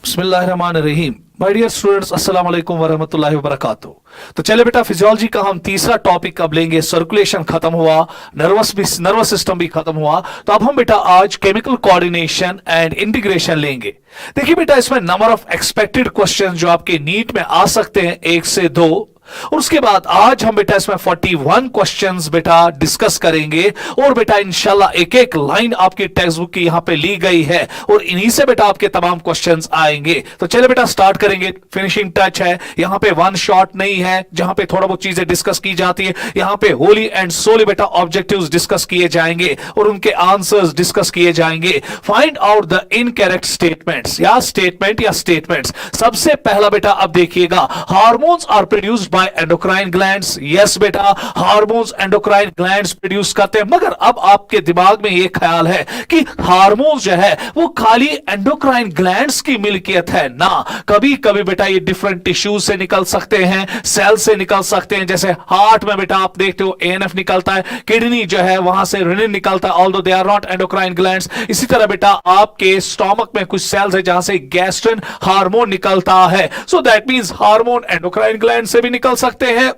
बिस्मिल्लाहिर्रहमानिर्रहीम। My dear students, अस्सलाम वालेकुम वरहमतुल्लाहि वबरकातुहू। तो चले बेटा, फिजियोलॉजी का हम तीसरा टॉपिक अब लेंगे। सर्कुलेशन खत्म हुआ, नर्वस सिस्टम भी खत्म हुआ, तो अब हम बेटा आज केमिकल कोऑर्डिनेशन एंड इंटीग्रेशन लेंगे। देखिए बेटा, इसमें नंबर ऑफ एक्सपेक्टेड क्वेश्चन जो आपके नीट में आ सकते हैं 1 से 2, और उसके बाद आज हम बेटा इसमें 41 क्वेश्चंस बेटा डिस्कस करेंगे। और बेटा इंशाल्लाह एक एक लाइन आपकी टेक्स्ट बुक की यहां पे ली गई है और इन्हीं से बेटा आपके तमाम क्वेश्चंस आएंगे। तो चले बेटा स्टार्ट करेंगे। फिनिशिंग टच है, यहां पे वन शॉट नहीं है जहां पे थोड़ा बहुत चीजें डिस्कस की जाती है। यहां पे होली एंड सोली बेटा ऑब्जेक्टिव्स डिस्कस किए जाएंगे और उनके आंसर्स डिस्कस किए जाएंगे। Find out the incorrect statements या स्टेटमेंट्स। सबसे पहला बेटा अब देखिएगा, hormones are produced by endocrine glands. Yes बेटा, हार्मोन्स एंडोक्राइन ग्लैंड्स प्रोड्यूस करते हैं, मगर अब आपके दिमाग में यह ख्याल है कि हार्मोन्स जो है वो खाली एंडोक्राइन ग्लैंड्स की मिल्कियत है ना। कभी कभी बेटा ये डिफरेंट टिश्यूज से निकल सकते हैं, सेल से निकल सकते हैं। जैसे हार्ट में बेटा आप देखते हो एएनएफ निकलता है, किडनी जो है वहां से रेनिन निकलता है, although they are not endocrine glands. इसी तरह बेटा आपके स्टोमक में कुछ सेल्स है जहां से गैस्ट्रिन हार्मोन निकलता है। सो that means hormone endocrine gland से भी निकल सकते हैं,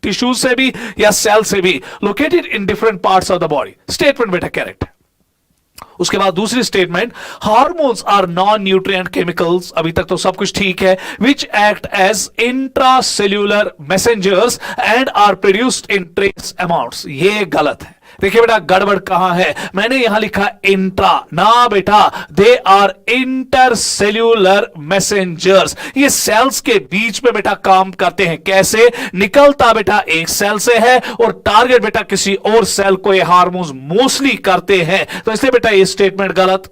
टिश्यूज से भी या सेल से भी, located in different parts of the body. Statement बेटा करेक्ट है। उसके बाद दूसरी statement, hormones are non nutrient chemicals. अभी तक तो सब कुछ ठीक है। Which act as intracellular messengers and are produced in trace amounts. ये गलत है। देखिए बेटा गड़बड़ कहां है, मैंने यहां लिखा इंट्रा, ना बेटा, दे आर इंटरसेल्यूलर मैसेंजर्स। ये सेल्स के बीच में बेटा काम करते हैं। कैसे? निकलता बेटा एक सेल से है और टारगेट बेटा किसी और सेल को ये हार्मोन्स मोस्टली करते हैं। तो इसलिए बेटा ये स्टेटमेंट गलत।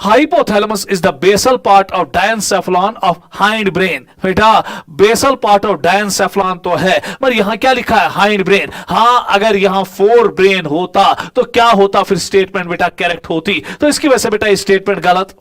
Hypothalamus is the basal part of diencephalon of hind brain. बेटा बेसल पार्ट ऑफ डायनसेफलॉन तो है, पर यहां क्या लिखा है? Hind brain. हां, अगर यहां फोर ब्रेन होता तो क्या होता? फिर स्टेटमेंट बेटा करेक्ट होती। तो इसकी वजह से बेटा ये स्टेटमेंट गलत।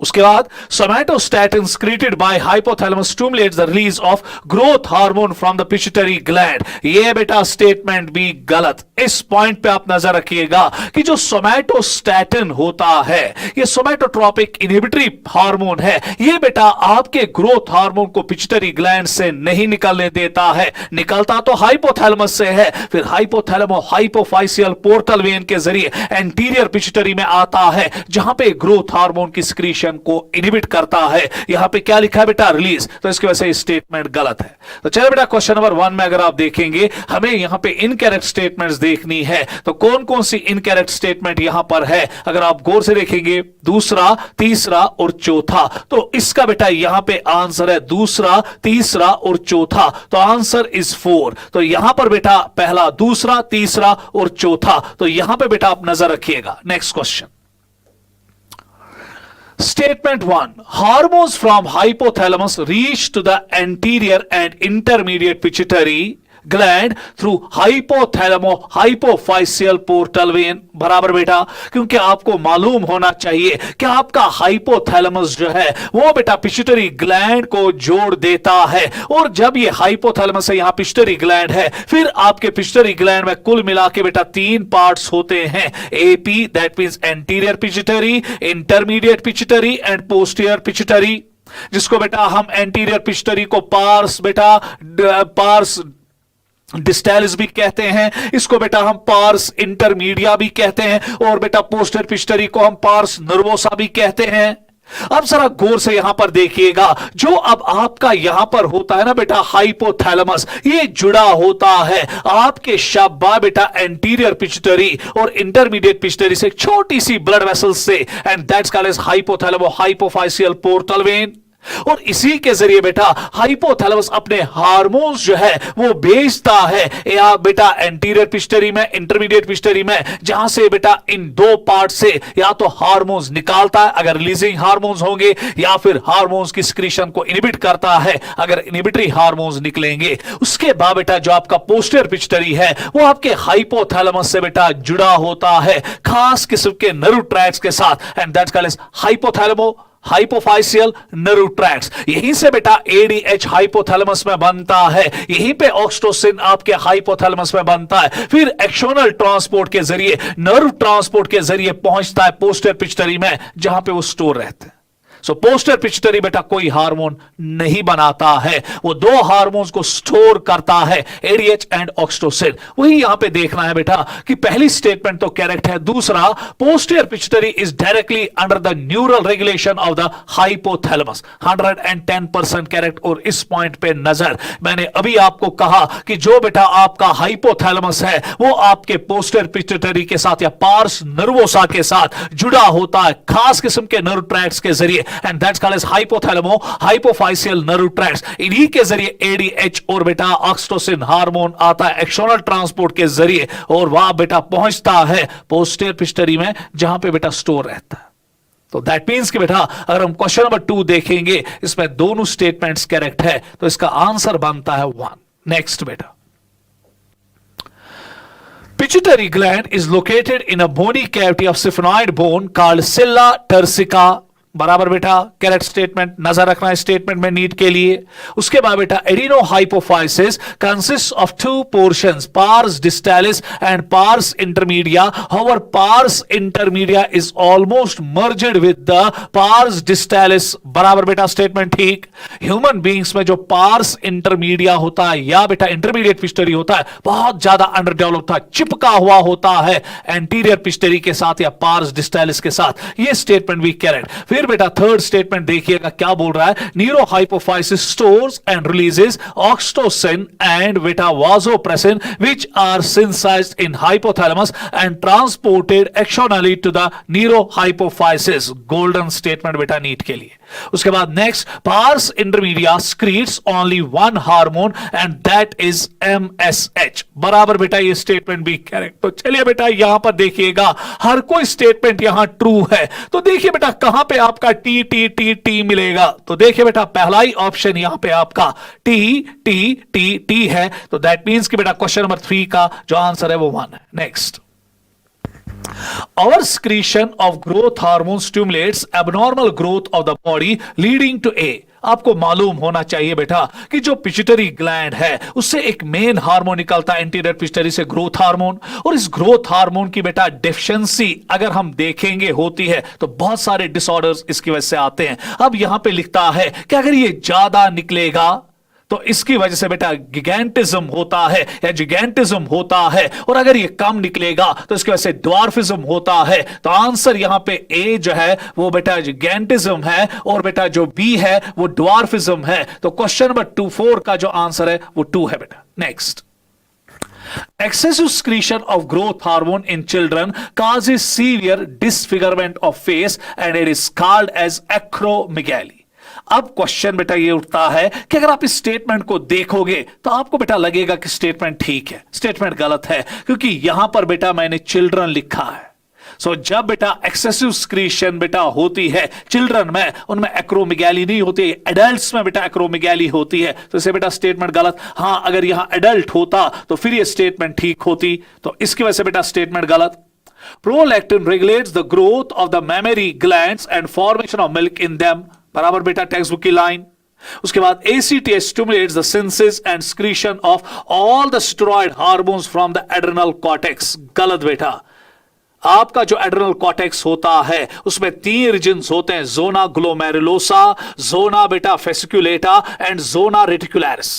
उसके बाद somatostatin secreted by hypothalamus stimulates the release of growth hormone from the pituitary gland। ये बेटा स्टेटमेंट भी गलत। इस पॉइंट पे आप नजर रखिएगा कि जो सोमैटोस्टैटिन होता है ये सोमैटोट्रोपिक इनहिबिटरी हार्मोन है। ये बेटा आपके ग्रोथ हार्मोन को पिट्यूटरी ग्लैंड से नहीं निकलने देता है, निकलता तो हाइपोथैलेमस से है। फिर हाइपोथैलेमो हाइपोफाइसियल पोर्टल वेन के जरिए एंटीरियर पिट्यूटरी में आता है जहां पे ग्रोथ हार्मोन की सिक्रीशन को इनहिबिट करता है। यहां पे क्या लिखा है बेटा? रिलीज। तो इसकी वजह से स्टेटमेंट गलत है। तो चलो बेटा क्वेश्चन नंबर 1 में अगर आप देखेंगे हमें यहां पे इनकरेक्ट स्टेटमेंट्स देखनी है। तो कौन कौन सी इनकरेक्ट स्टेटमेंट यहां पर है अगर आप गौर से देखेंगे, दूसरा, तीसरा और चौथा। तो इसका बेटा यहां पे आंसर है दूसरा, तीसरा और चौथा। तो आंसर इज 4। तो यहां पर बेटा पहला, दूसरा, तीसरा और चौथा। तो यहां पे बेटा आप नजर रखिएगा। Next question, Statement 1. Hormones from hypothalamus reach to the anterior and intermediate pituitary gland through hypothalamo hypophyseal portal vein। बराबर बेटा, क्योंकि आपको मालूम होना चाहिए कि आपका हाइपोथैलेमस जो है वो बेटा पिट्यूटरी ग्लैंड को जोड़ देता है। और जब ये हाइपोथैलेमस है, यहां पिट्यूटरी ग्लैंड है, फिर आपके पिट्यूटरी ग्लैंड में कुल मिला के बेटा 3 पार्ट्स होते हैं। AP that means anterior pituitary, intermediate pituitary and posterior pituitary, जिसको बेटा हम एंटीरियर पिट्यूटरी को पार्स बेटा पार्स डिस्टैलिस भी कहते हैं, इसको बेटा हम पार्स इंटरमीडिया भी कहते हैं, और बेटा पोस्टर पिट्यूटरी को हम पार्स नर्वोसा भी कहते हैं। अब जरा गौर से यहां पर देखिएगा, जो अब आपका यहां पर होता है ना बेटा हाइपोथैलेमस, ये जुड़ा होता है आपके शाबा बेटा एंटीरियर पिट्यूटरी और इंटरमीडिएट पिट्यूटरी से छोटी सी ब्लड वेसल से, and that's called as hypothalamo hypophyseal portal vein. और इसी के जरिए बेटा हाइपोथैलेमस अपने हार्मोन्स जो है वो भेजता है या बेटा एंटीरियर पिट्यूटरी में, इंटरमीडिएट पिट्यूटरी में, जहां से बेटा इन 2 पार्ट से या तो हार्मोन्स निकालता है अगर रिलीजिंग हार्मोन्स होंगे, या फिर हार्मोन्स की सिक्रीशन को इनहिबिट करता है अगर इनहिबिटरी हार्मोन्स निकलेंगे। उसके बाद बेटा जो आपका पोस्टीरियर पिट्यूटरी है वो आपके हाइपोथैलेमस से बेटा जुड़ा होता है खास किस्म के नर्व ट्रैक्ट्स के साथ, and that's called as hypothalamo hypophyseal nerve tracts. यहीं से बेटा एडीएच हाइपोथैलेमस में बनता है, यहीं पे ऑक्सीटोसिन आपके हाइपोथैलेमस में बनता है, फिर एक्सोनल ट्रांसपोर्ट के जरिए, नर्व ट्रांसपोर्ट के जरिए पहुंचता है पोस्टीरियर पिट्यूटरी में जहां पे वो स्टोर रहते हैं। सो पोस्टर पिट्यूटरी बेटा कोई हार्मोन नहीं बनाता है, वो दो हार्मोन्स को स्टोर करता है, एडीएच एंड ऑक्सीटोसिन। वही यहां पे देखना है बेटा कि पहली स्टेटमेंट तो करेक्ट है, दूसरा posterior pituitary is directly under the neural regulation of the hypothalamus, 110% correct. और इस पॉइंट पे नजर, मैंने अभी आपको कहा कि जो बेटा आपका हाइपोथैलेमस है वो आपके पोस्टीरियर पिट्यूटरी के साथ या पार्स नर्वोसा के साथ जुड़ा होता है खास किस्म के नर्व ट्रैक्ट्स के जरिए, and that's called as hypothalamo hypophyseal nerve tracts. इन्हीं के जरिए एडीएच और बेटा ऑक्सीटोसिन हार्मोन आता है एक्सोनल ट्रांसपोर्ट के जरिए, और वहां बेटा पहुंचता है पोस्टीरियर पिट्यूटरी में जहां पे बेटा स्टोर रहता है। तो दैट मीन्स कि बेटा अगर हम क्वेश्चन नंबर 2 देखेंगे, इसमें दोनों स्टेटमेंट्स करेक्ट है, तो इसका आंसर बनता है 1। नेक्स्ट बेटा, pituitary gland is located in a bony cavity of sphenoid bone called sella turcica, बराबर बेटा करेक्ट स्टेटमेंट, नजर रखना है स्टेटमेंट में नीट के लिए। उसके बाद बेटा adeno hypophysis consist of 2 portions, pars distalis and pars intermedia. However pars intermedia is almost merged with the pars distalis, बराबर बेटा स्टेटमेंट ठीक। ह्यूमन बींग्स में जो पार्स इंटरमीडिया होता है या बेटा इंटरमीडिएट पिट्यूटरी होता है बहुत ज्यादा अंडर डेवलप होता है, चिपका हुआ होता है एंटीरियर पिट्यूटरी के साथ या पार्स डिस्टालिस के साथ, ये स्टेटमेंट भी करेक्ट। फिर बेटा थर्ड स्टेटमेंट देखिएगा क्या बोल रहा है, neuro hypophysis stores and releases oxytocin and बेटा vasopressin which are synthesized in hypothalamus and transported axonally to the neuro hypophysis. Golden statement बेटा नीट के लिए। उसके बाद next, pars intermedia secretes only 1 hormone and that is MSH, बराबर बेटा ये statement भी करेक्ट। तो चलिए बेटा यहां पर देखिएगा हर कोई स्टेटमेंट यहां ट्रू है, तो देखिए बेटा कहां पे आपका टी टी टी टी मिलेगा। तो देखिए बेटा पहला ही ऑप्शन यहां पे आपका टी टी टी टी है, तो दैट मींस कि बेटा क्वेश्चन नंबर 3 का जो आंसर है वो 1 है। Next, our secretion of growth hormone stimulates abnormal growth of the body leading to A। आपको मालूम होना चाहिए बेटा कि जो पिट्यूटरी ग्लैंड है उससे एक मेन हार्मोन निकलता है एंटीरियर पिट्यूटरी से, ग्रोथ हार्मोन, और इस ग्रोथ हार्मोन की बेटा डेफिशिएंसी अगर हम देखेंगे होती है तो बहुत सारे डिसऑर्डर्स इसकी वजह से आते हैं। अब यहां पे लिखता है कि अगर ये ज्यादा निकलेगा तो इसकी वजह से बेटा गिगैंटिज्म होता है या जिगैंटिज्म होता है, और अगर ये कम निकलेगा तो इसकी वजह से ड्वार्फिज्म होता है। तो आंसर यहां पे ए जो है वो बेटा जिगैंटिज्म है और बेटा जो बी है वो ड्वार्फिज्म है। तो क्वेश्चन नंबर 4 का जो आंसर है वो 2 है बेटा। Next, excessive secretion of growth hormone in children causes severe disfigurement of face and it is called as acromegaly। अब क्वेश्चन बेटा ये उठता है कि अगर आप इस स्टेटमेंट को देखोगे तो आपको बेटा लगेगा कि स्टेटमेंट ठीक है, स्टेटमेंट गलत है, क्योंकि यहां पर बेटा मैंने चिल्ड्रन लिखा है। सो जब बेटा एक्सेसिव स्क्रीशन बेटा होती है चिल्ड्रन में, उनमें एक्रोमेगैली नहीं होती, एडल्ट्स में बेटा एक्रोमेगैली होती है, तो इसे बेटा स्टेटमेंट गलत। हां अगर यहां एडल्ट होता तो फिर ये स्टेटमेंट ठीक होती, तो इसकी वजह से बेटा स्टेटमेंट गलत। Prolactin regulates the growth of the mammary glands and formation of milk in them, बराबर बेटा टेक्स्ट बुक की लाइन। उसके बाद ACTH stimulates the synthesis and secretion of all the steroid hormones from the adrenal cortex, गलत बेटा। आपका जो adrenal cortex होता है उसमें 3 रीजन्स होते हैं, जोना ग्लोमेरुलोसा, जोना बेटा फेसिकुलेटा एंड जोना रेटिकुलरिस,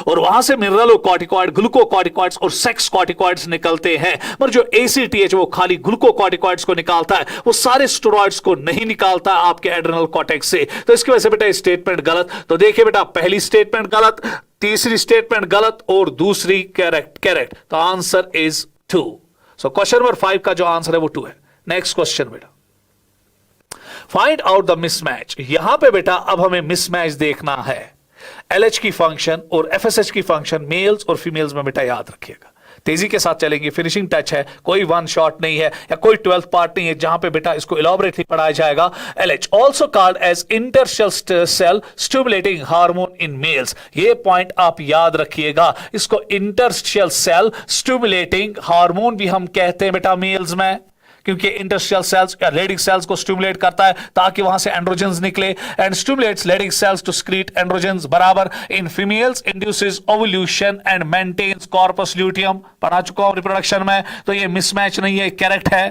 और वहां से मिनरलो कॉर्टिकॉइड, ग्लूकोकॉर्टिकॉइड्स और सेक्स कॉर्टिकॉइड्स निकलते हैं। पर जो ACTH वो खाली ग्लूकोकॉर्टिकॉइड्स को निकालता है, वो सारे स्टेरॉइड्स को नहीं निकालता आपके एड्रेनल कॉर्टेक्स से। तो इसकी वजह से बेटा स्टेटमेंट गलत। तो देखिए बेटा पहली स्टेटमेंट गलत, तीसरी स्टेटमेंट गलत और दूसरी करेक्ट। तो answer is 2। So question number 5 का जो आंसर है वो 2 है। नेक्स्ट क्वेश्चन बेटा, फाइंड आउट द मिसमैच। यहां पे बेटा अब हमें मिसमैच देखना है। LH की फंक्शन और FSH की फंक्शन मेल्स और फीमेल्स में बेटा याद रखिएगा, तेजी के साथ चलेंगे, फिनिशिंग टच है, कोई वन शॉट नहीं है या कोई 12th पार्ट नहीं है जहां पे बेटा इसको इलॉबरेटली पढ़ाया जाएगा। LH also called as interstitial cell stimulating hormone in males, ये पॉइंट आप याद रखिएगा। इसको इंटरस्टिशियल सेल स्टिमुलेटिंग हार्मोन भी हम कहते हैं बेटा मेल्स में, क्योंकि इंटरस्टिशियल सेल्स या लेडिक सेल्स को स्टिमुलेट करता है ताकि वहां से एंड्रोजन्स निकले, and stimulates Leydig cells to secrete androgens, बराबर। In females induces ovulation and maintains corpus luteum, पढ़ा चुका हूं रिप्रोडक्शन में। तो ये मिसमैच नहीं है, करेक्ट है।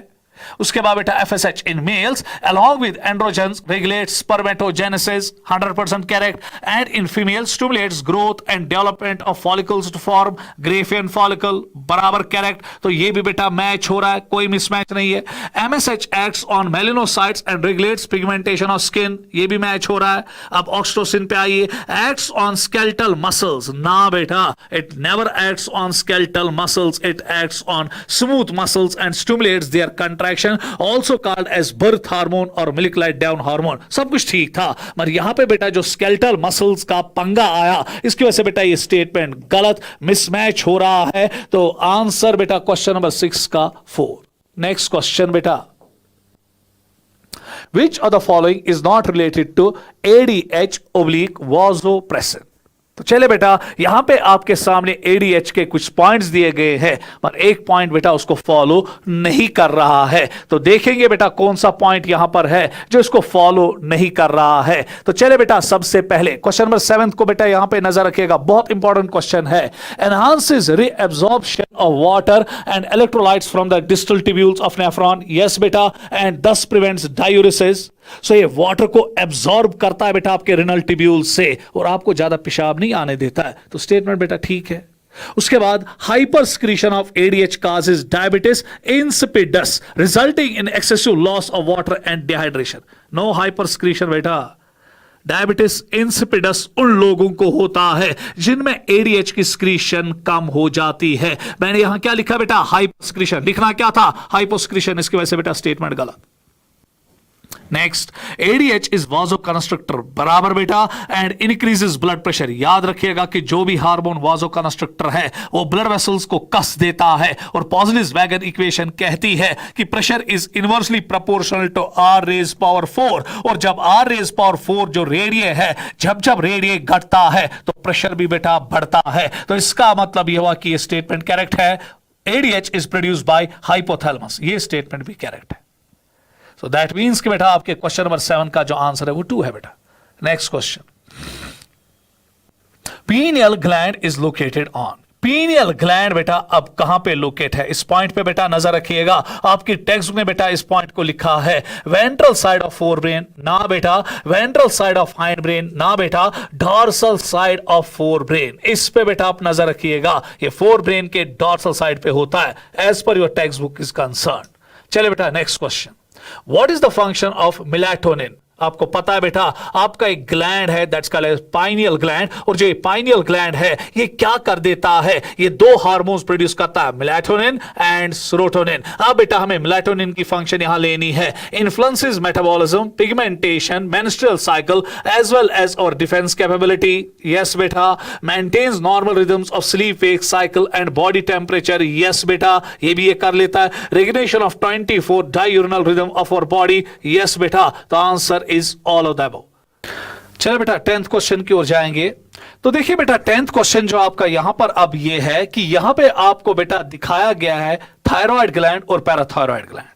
उसके बाद बेटा FSH in males along with androgens regulates spermatogenesis, 100% correct, and in females stimulates growth and development of follicles to form Graafian follicle, बराबर correct। तो ये भी बेटा मैच हो रहा है, कोई मिसमैच नहीं है। MSH acts on melanocytes and regulates pigmentation of skin, ये भी मैच हो रहा है। अब ऑक्सीटोसिन पे आइए, acts on skeletal muscles, ना बेटा, it never acts on skeletal muscles, it acts on smooth muscles and stimulates their contraction, also called as birth hormone और milk light down hormone। सब कुछ ठीक था, मगर यहां पे बेटा जो स्केलेटल मसल्स का पंगा आया, इसकी वजह से बेटा ये स्टेटमेंट गलत, मिसमैच हो रहा है। तो आंसर बेटा क्वेश्चन नंबर 6 का 4। नेक्स्ट क्वेश्चन बेटा, which of the following is not related to ADH/vasopressin? तो चले बेटा, यहां पे आपके सामने ADH के कुछ पॉइंट्स दिए गए हैं, पर एक पॉइंट बेटा उसको फॉलो नहीं कर रहा है। तो देखेंगे बेटा कौन सा पॉइंट यहां पर है जो इसको फॉलो नहीं कर रहा है। तो चले बेटा, सबसे पहले क्वेश्चन नंबर 7 को बेटा यहां पे नजर रखिएगा, बहुत इंपॉर्टेंट क्वेश्चन है। Enhances reabsorption of water and electrolytes from the distal tubules of nephron, yes बेटा, एंड दस प्रिवेंट्स डायूरिसिस। सो ये वाटर को एब्जॉर्ब करता है बेटा आपके रिनल ट्यूब्यूल से और आपको ज्यादा पेशाब नहीं आने देता है। तो स्टेटमेंट बेटा ठीक है। उसके बाद hyper secretion of ADH causes diabetes insipidus resulting in excessive loss of water and dehydration। No hypersecretion बेटा, डायबिटिस इंसिपिडस उन लोगों को होता है जिनमें ADH की स्क्रीशन कम हो जाती है। मैंने यहां क्या लिखा बेटा, हाइपोस्क्रीशन, लिखना क्या था, हाइपोस्क्रीशन, इसकी वजह से बेटा स्टेटमेंट गलत। नेक्स्ट, ADH इज वासोकंस्ट्रिक्टर, बराबर बेटा, एंड इंक्रीजेस ब्लड प्रेशर। याद रखिएगा कि जो भी हार्मोन वासोकंस्ट्रिक्टर है वो ब्लड वेसल्स को कस देता है, और पॉजलिस-वैगन इक्वेशन कहती है कि pressure is inversely proportional to R raise power 4, और जब R रेज पावर 4 जो रेडिये है, जब रेडिये घटता है तो प्रेशर भी बेटा बढ़ता है। तो इसका मतलब यह हुआ कि यह स्टेटमेंट करेक्ट है, ADH is produced by hypothalamus, यह स्टेटमेंट भी करेक्ट है। So that means कि बेटा आपके क्वेश्चन नंबर 7 का जो आंसर है वो 2 है बेटा। Next question, pineal gland is located on, pineal gland बेटा अब कहां पे लोकेट है, इस पॉइंट पे बेटा नजर रखिएगा। आपकी टेक्स्ट में बेटा इस पॉइंट को लिखा है ventral side of forebrain, ना बेटा, ventral side of hind brain, ना बेटा, dorsal side of forebrain, इस पे बेटा आप नजर रखिएगा। ये फोर ब्रेन के डॉर्सल साइड पे होता है as per your textbook is concern. चले बेटा next question, What is the function of melatonin? आपको पता है बेटा आपका एक ग्लैंड है दैट्स कॉल्ड पाइनियल ग्लैंड, और जो पाइनियल ग्लैंड है ये क्या कर देता है, ये दो हार्मोन्स प्रोड्यूस करता है, मेलाटोनिन एंड सेरोटोनिन। अब बेटा हमें मेलाटोनिन की फंक्शन यहां लेनी है, influences metabolism, pigmentation, menstrual cycle as well as और डिफेंस कैपेबिलिटी। यस बेटा, maintains normal rhythms of sleep wake cycle and body temperature. Yes बेटा, ये भी ये कर लेता है, regulation of 24 diurnal rhythm of our body. Yes बेटा, तो answer is all of the above. चलो बेटा 10th क्वेश्चन की ओर जाएंगे। तो देखिए बेटा 10th क्वेश्चन जो आपका यहां पर अब ये है कि यहां पे आपको बेटा दिखाया गया है थायराइड ग्लैंड और पैराथायराइड ग्लैंड।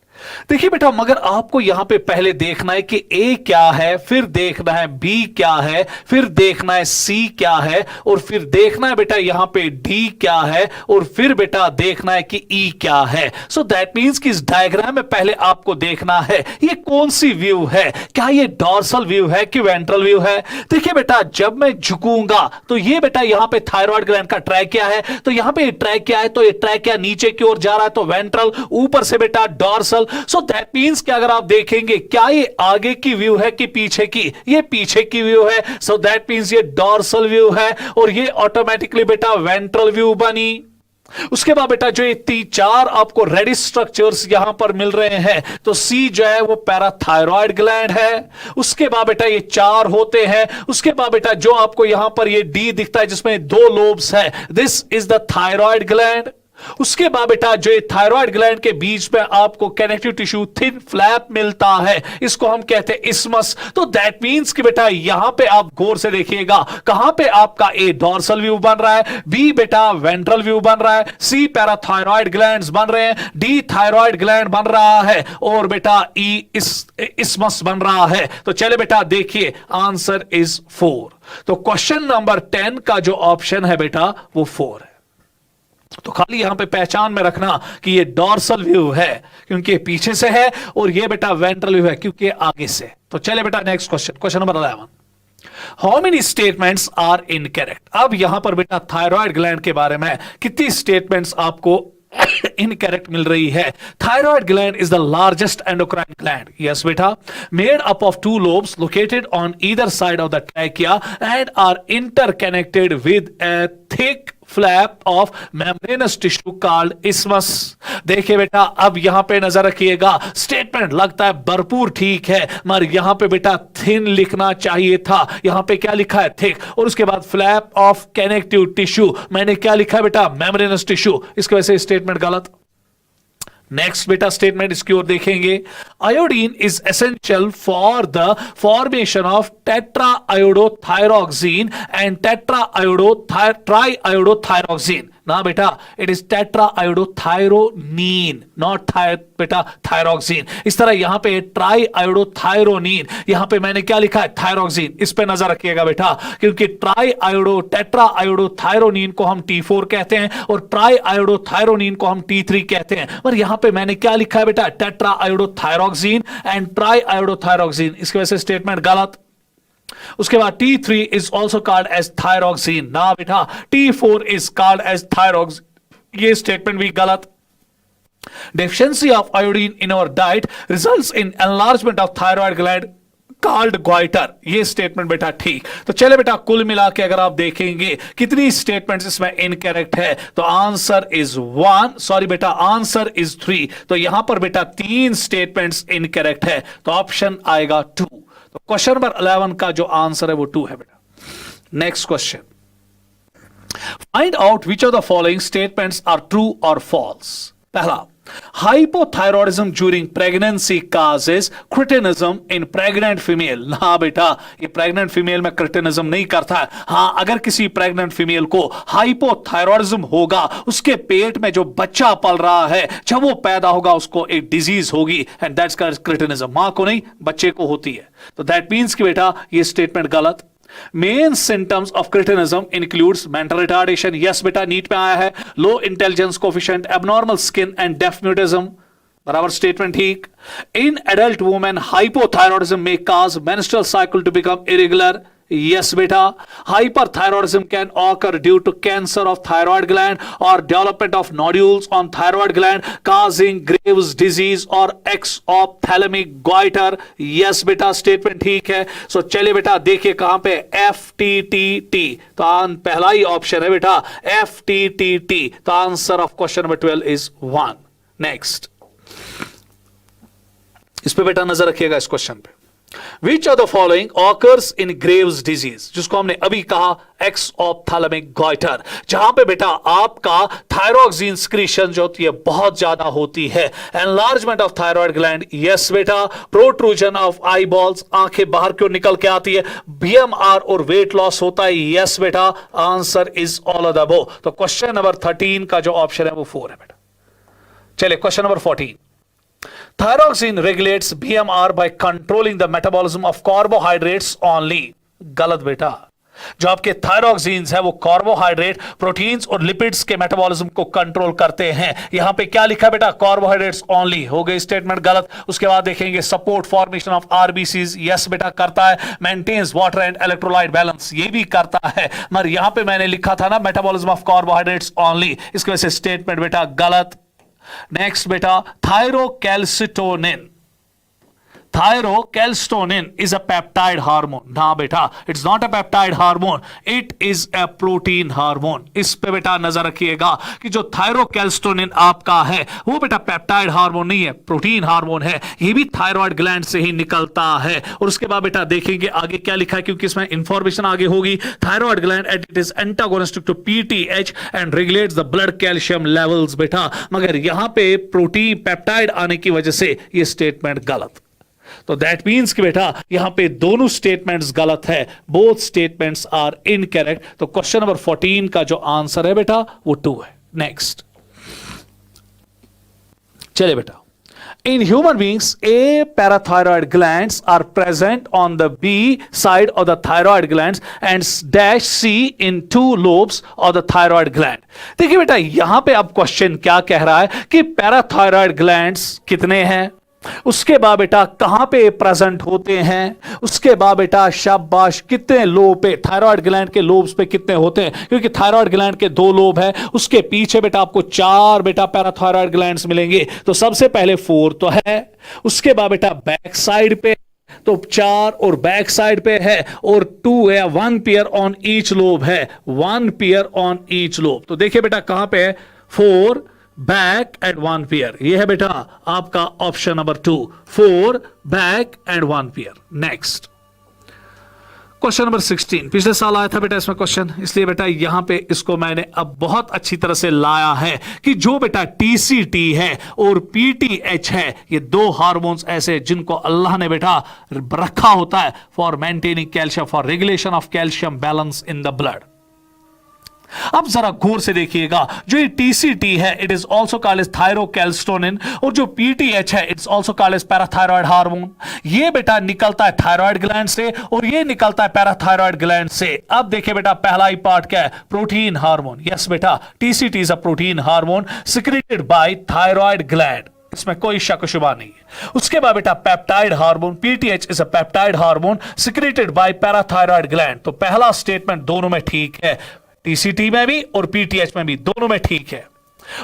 देखिए बेटा मगर आपको यहां पे पहले देखना है कि ए क्या है, फिर देखना है बी क्या है, फिर देखना है सी क्या है, और फिर देखना है बेटा यहां पे डी क्या है, और फिर बेटा देखना है कि ई क्या है। सो दैट मींस कि इस डायग्राम में पहले आपको देखना है ये कौन सी व्यू है, क्या ये डॉर्सल व्यू है कि वेंट्रल व्यू है। देखिए बेटा जब मैं झुकूंगा तो ये बेटा यहां पे थायराइड ग्लैंड का ट्रैक क्या है, तो यहां पे ट्रैक क्या है, तो ये ट्रैक क्या नीचे की ओर जा रहा है, तो वेंट्रल, ऊपर से बेटा डॉर्सल। सो दैट मींस कि अगर आप देखेंगे क्या ये आगे की व्यू है कि पीछे की, ये पीछे की व्यू है। सो दैट मींस ये डॉर्सल व्यू है और ये ऑटोमेटिकली बेटा वेंट्रल व्यू बनी। उसके बाद बेटा जो ये चार आपको रेड स्ट्रक्चर्स यहां पर मिल रहे हैं, तो सी जो है वो पैराथायराइड ग्लैंड है। उसके बाद बेटा ये चार होते हैं। उसके बाद बेटा जो आपको यहां पर ये डी दिखता है जिसमें दो लोब्स है, this is the thyroid gland. उसके बाद बेटा जो थायराइड ग्लैंड के बीच में आपको कनेक्टिव टिश्यू थिन फ्लैप मिलता है, इसको हम कहते हैं इस्मस। तो दैट मींस कि बेटा यहां पे आप गौर से देखिएगा कहां पे आपका ए डॉर्सल व्यू बन रहा है, बी बेटा वेंट्रल व्यू बन रहा है, सी पैराथायराइड ग्लैंड्स बन रहे हैं, डी थायराइड ग्लैंड बन रहा है, और बेटा ई इस्मस बन रहा है। तो चले बेटा देखिए आंसर इज 4। तो क्वेश्चन नंबर 10 का जो ऑप्शन है बेटा वो 4 है। तो खाली यहां पे पहचान में रखना कि ये डॉर्सल व्यू है क्योंकि पीछे से है, और ये बेटा वेंट्रल व्यू है क्योंकि आगे से। तो चले बेटा next question, question number 11, how many statements are incorrect. अब यहां पर बेटा थायराइड ग्लैंड के बारे में कितनी स्टेटमेंट्स आपको इनकरेक्ट मिल रही है। Thyroid gland is the largest endocrine gland, yes बेटा, made up of 2 lobes located on either side of the trachea and are interconnected with a thick flap of membranous tissue called isthmus। देखिए बेटा अब यहां पे नजर रखिएगा, statement लगता है भरपूर ठीक है, मगर यहां पे बेटा थिन लिखना चाहिए था, यहां पे क्या लिखा है थिक, और उसके बाद फ्लैप ऑफ कनेक्टिव टिश्यू, मैंने क्या लिखा है बेटा मेम्ब्रेनस टिश्यू, इसकी वजह से स्टेटमेंट गलत। नेक्स्ट बेटा स्टेटमेंट इसकी ओर देखेंगे, iodine is essential for the formation of tetra iodothyroxine and tetra iodo tri iodothyroxine. ना बेटा it is tetra iodothyronine, not बेटा थायरोक्सिन। इस तरह यहां पे ट्राई आयोडोथायरोनीन, यहां पे मैंने क्या लिखा है थायरोक्सिन, इस पे नजर रखिएगा बेटा, क्योंकि ट्राई आयोडो टेट्रा आयोडोथायरोनीन को हम T4 कहते हैं और ट्राई आयोडोथायरोनीन को हम T3 कहते हैं, पर यहां पे मैंने क्या लिखा है बेटा टेट्रा आयोडोथायरोक्सिन एंड ट्राई आयोडोथायरोक्सिन, इसकी वजह से स्टेटमेंट गलत। उसके बाद T3 is also called as thyroxine, ना बेटा T4 is called as thyroxine, ये स्टेटमेंट भी गलत। Deficiency of iodine in our diet results in enlargement of thyroid gland called goiter, ये स्टेटमेंट बेटा ठीक। तो चले बेटा कुल मिला के अगर आप देखेंगे कितनी स्टेटमेंट्स इसमें इनकरेक्ट है, तो आंसर इज 1, सॉरी बेटा आंसर इज 3, तो यहां पर बेटा 3 स्टेटमेंट्स इनकरेक्ट है, तो ऑप्शन आएगा 2। तो क्वेश्चन नंबर 11 का जो आंसर है वो 2 है बेटा। Next question, find out which of the following statements are true और फॉल्स। पहला, hypothyroidism during pregnancy causes cretinism in pregnant female. ना बेटा ये प्रेग्नेंट फीमेल में क्रिटिनिज्म नहीं करता है। हां अगर किसी प्रेग्नेंट फीमेल को हाइपोथायरॉयडिज्म होगा, उसके पेट में जो बच्चा पल रहा है जब वो पैदा होगा उसको एक डिजीज होगी एंड दैट्स क्रिटिनिज्म, मां को नहीं बच्चे को होती है। तो दैट मीन्स कि बेटा ये स्टेटमेंट गलत। Main symptoms of cretinism includes mental retardation, yes बेटा नीट में आया है, low intelligence coefficient, abnormal skin and deafmutism, बराबर स्टेटमेंट ठीक। इन एडल्ट वुमेन हाइपोथायरॉयडिज्म में cause menstrual cycle to become irregular, yes बेटा। hyperthyroidism can occur due to cancer of thyroid gland or development of nodules on thyroid gland causing Graves disease or exophthalmic goiter, yes बेटा statement ठीक है। सो चलिए बेटा देखिए कहां पे FTTT, तो पहला ही ऑप्शन है बेटा FTTT, तो answer of question number 12 is 1। Next इस पे बेटा नजर रखिएगा इस क्वेश्चन पे, Which of the following occurs in Graves disease, जिसको हमने अभी कहा exophthalmic goiter, जहां पे बेटा आपका थायरोक्सिन सिक्रीशन जो होती है बहुत ज्यादा होती है। Enlargement of thyroid gland, yes बेटा। Protrusion of eyeballs, आंखें बाहर क्यों निकल के आती है। BMR और वेट लॉस होता है, yes बेटा। Answer is all of the above. तो क्वेश्चन नंबर 13 का जो ऑप्शन है वो 4 है बेटा। चलिए question number 14, Thyroxine regulates BMR by controlling the metabolism of carbohydrates only, गलत बेटा। जो आपके थायरोक्सिन्स है वो कार्बोहाइड्रेट, प्रोटीन्स और लिपिड्स के मेटाबॉलिज्म को कंट्रोल करते हैं। यहां पे क्या लिखा बेटा कार्बोहाइड्रेट्स ओनली, हो गई स्टेटमेंट गलत। उसके बाद देखेंगे support formation of RBCs, yes बेटा करता है। Maintains water and electrolyte balance, ये भी करता है, मगर यहां पे मैंने लिखा था ना मेटाबॉलिज्म ऑफ कार्बोहाइड्रेट्स ओनली, इसकी वजह से स्टेटमेंट बेटा गलत। नेक्स्ट बेटा thyrocalcitonin, thyrocalcitonin is a peptide hormone, ना बेटा it's not a peptide hormone, it is a protein hormone. इस पे बेटा नजर रखिएगा कि जो थायरोकैल्सिटोनिन आपका है वो बेटा पेप्टाइड हार्मोन नहीं है, प्रोटीन हार्मोन है, ये भी थायराइड ग्लैंड से ही निकलता है। और उसके बाद बेटा देखेंगे आगे क्या लिखा है, क्योंकि इसमें इंफॉर्मेशन आगे होगी। Thyroid gland it is antagonistic to PTH and regulates the blood calcium levels बेटा, मगर यहां पे प्रोटीन पेप्टाइड आने की वजह से ये स्टेटमेंट गलत। तो दैट मीन्स कि बेटा यहां पे दोनों स्टेटमेंट्स गलत है, बोथ स्टेटमेंट्स आर इनकरेक्ट। तो क्वेश्चन नंबर 14 का जो आंसर है बेटा वो 2 है। नेक्स्ट चलिए बेटा, In human beings, A parathyroid glands are present on the B side of the thyroid glands and dash C in 2 lobes of the thyroid gland. देखिए बेटा यहां पे अब क्वेश्चन क्या कह रहा है कि पैराथायरॉयड ग्लैंड्स कितने हैं, उसके बाद बेटा कहां पे प्रेजेंट होते हैं, उसके बाद बेटा शाबाश कितने लोब पे, थायराइड ग्लैंड के लोब्स पे कितने होते हैं, क्योंकि थायराइड ग्लैंड के 2 लोब है, उसके पीछे बेटा आपको 4 बेटा पैराथायरॉयड ग्लैंड्स मिलेंगे। तो सबसे पहले 4 तो है, उसके बाद बेटा बैक साइड पे तो 4 और बैक साइड पे है, और 2 है, 1 पेयर ऑन ईच लोब है, 1 पेयर ऑन ईच लोब। तो देखिए बेटा कहां पे है, 4 बैक एंड 1 पेयर, ये है बेटा आपका option number 2, 4 back and 1 pair. Next question number 16, पिछले साल आया था बेटा इसमें क्वेश्चन, इसलिए बेटा यहां पे इसको मैंने अब बहुत अच्छी तरह से लाया है कि जो बेटा टीसीटी है और पीटीएच है, ये 2 हार्मोन्स ऐसे जिनको अल्लाह ने बेटा रखा होता है for maintaining calcium, for regulation of calcium balance in the blood. अब जरा गौर से देखिएगा, जो ये टीसीटी है it is also called as thyrocalcitonin, और जो पीटीएच है it's also called as parathyroid hormone. ये बेटा निकलता है थायराइड ग्लैंड से और ये निकलता है पैराथायरॉयड ग्लैंड से। अब देखिए बेटा पहला ही पार्ट क्या है, प्रोटीन हार्मोन। यस बेटा TCT is a protein hormone secreted by thyroid gland, इसमें कोई शक शुबा नहीं है। उसके बाद बेटा peptide hormone, PTH is a peptide hormone secreted by parathyroid gland. तो पहला स्टेटमेंट दोनों में ठीक है, टीसीटी में भी और पीटीएच में भी, दोनों में ठीक है।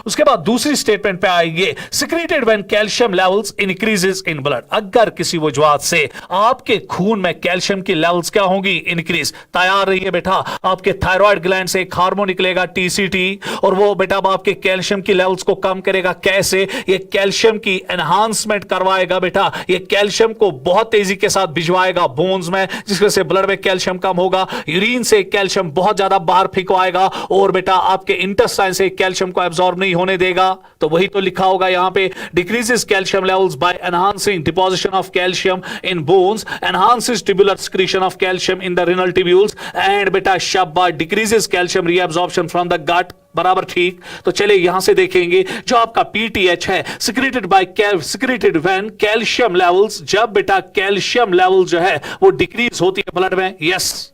उसके बाद दूसरी स्टेटमेंट पे आएंगे, secreted when calcium levels increases in blood. अगर किसी वजह से आपके खून में कैल्शियम की लेवल्स क्या होंगी, इंक्रीज, तैयार रहिए बेटा, आपके थायराइड ग्लैंड से एक हार्मोन निकलेगा टीसीटी, और वो बेटा आपके कैल्शियम की लेवल्स को कम करेगा। कैसे? ये कैल्शियम की एनहांसमेंट करवाएगा बेटा, ये कैल्शियम को बहुत तेजी के साथ भिजवाएगा बोन्स में, जिसकी वजह से ब्लड में कैल्शियम कम होगा, यूरिन से कैल्शियम बहुत ज्यादा बाहर फेंकवाएगा, और बेटा आपके इंटेस्टाइन से कैल्शियम को एब्जॉर्ब नहीं होने देगा। तो वही तो लिखा होगा यहां पे, decreases calcium levels by enhancing deposition of calcium in bones, enhances tubular secretion of calcium in the renal tubules, and बेटा शाबाश decreases calcium reabsorption from the gut. बराबर ठीक। तो चले यहां से देखेंगे, जो आपका पीटीएच है सिक्रेटेड व्हेन कैल्शियम लेवल्स, जब बेटा कैल्शियम लेवल जो है वो डिक्रीज होती है ब्लड में। यस,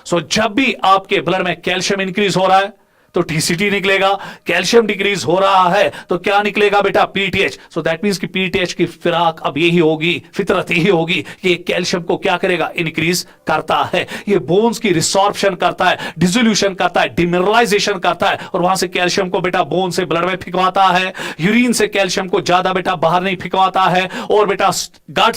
सो जब भी आपके ब्लड में कैल्शियम इंक्रीज हो रहा है तो टीसीटी निकलेगा, कैल्शियम डिक्रीज हो रहा है तो क्या निकलेगा बेटा, पीटीएच। सो दैट मींस कि पीटीएच की फिराक अब यही होगी, फितरत यही होगी, ये कैल्शियम को क्या करेगा, इंक्रीज करता है, ये बोन्स की रिसॉर्प्शन करता है, डिसोल्यूशन करता है, डिमिनरलाइजेशन करता है, और वहां से कैल्शियम को बेटा बोन से ब्लड में फिकवाता है, यूरिन से कैल्शियम को ज्यादा बेटा बाहर नहीं फिकवाता है, और बेटा गट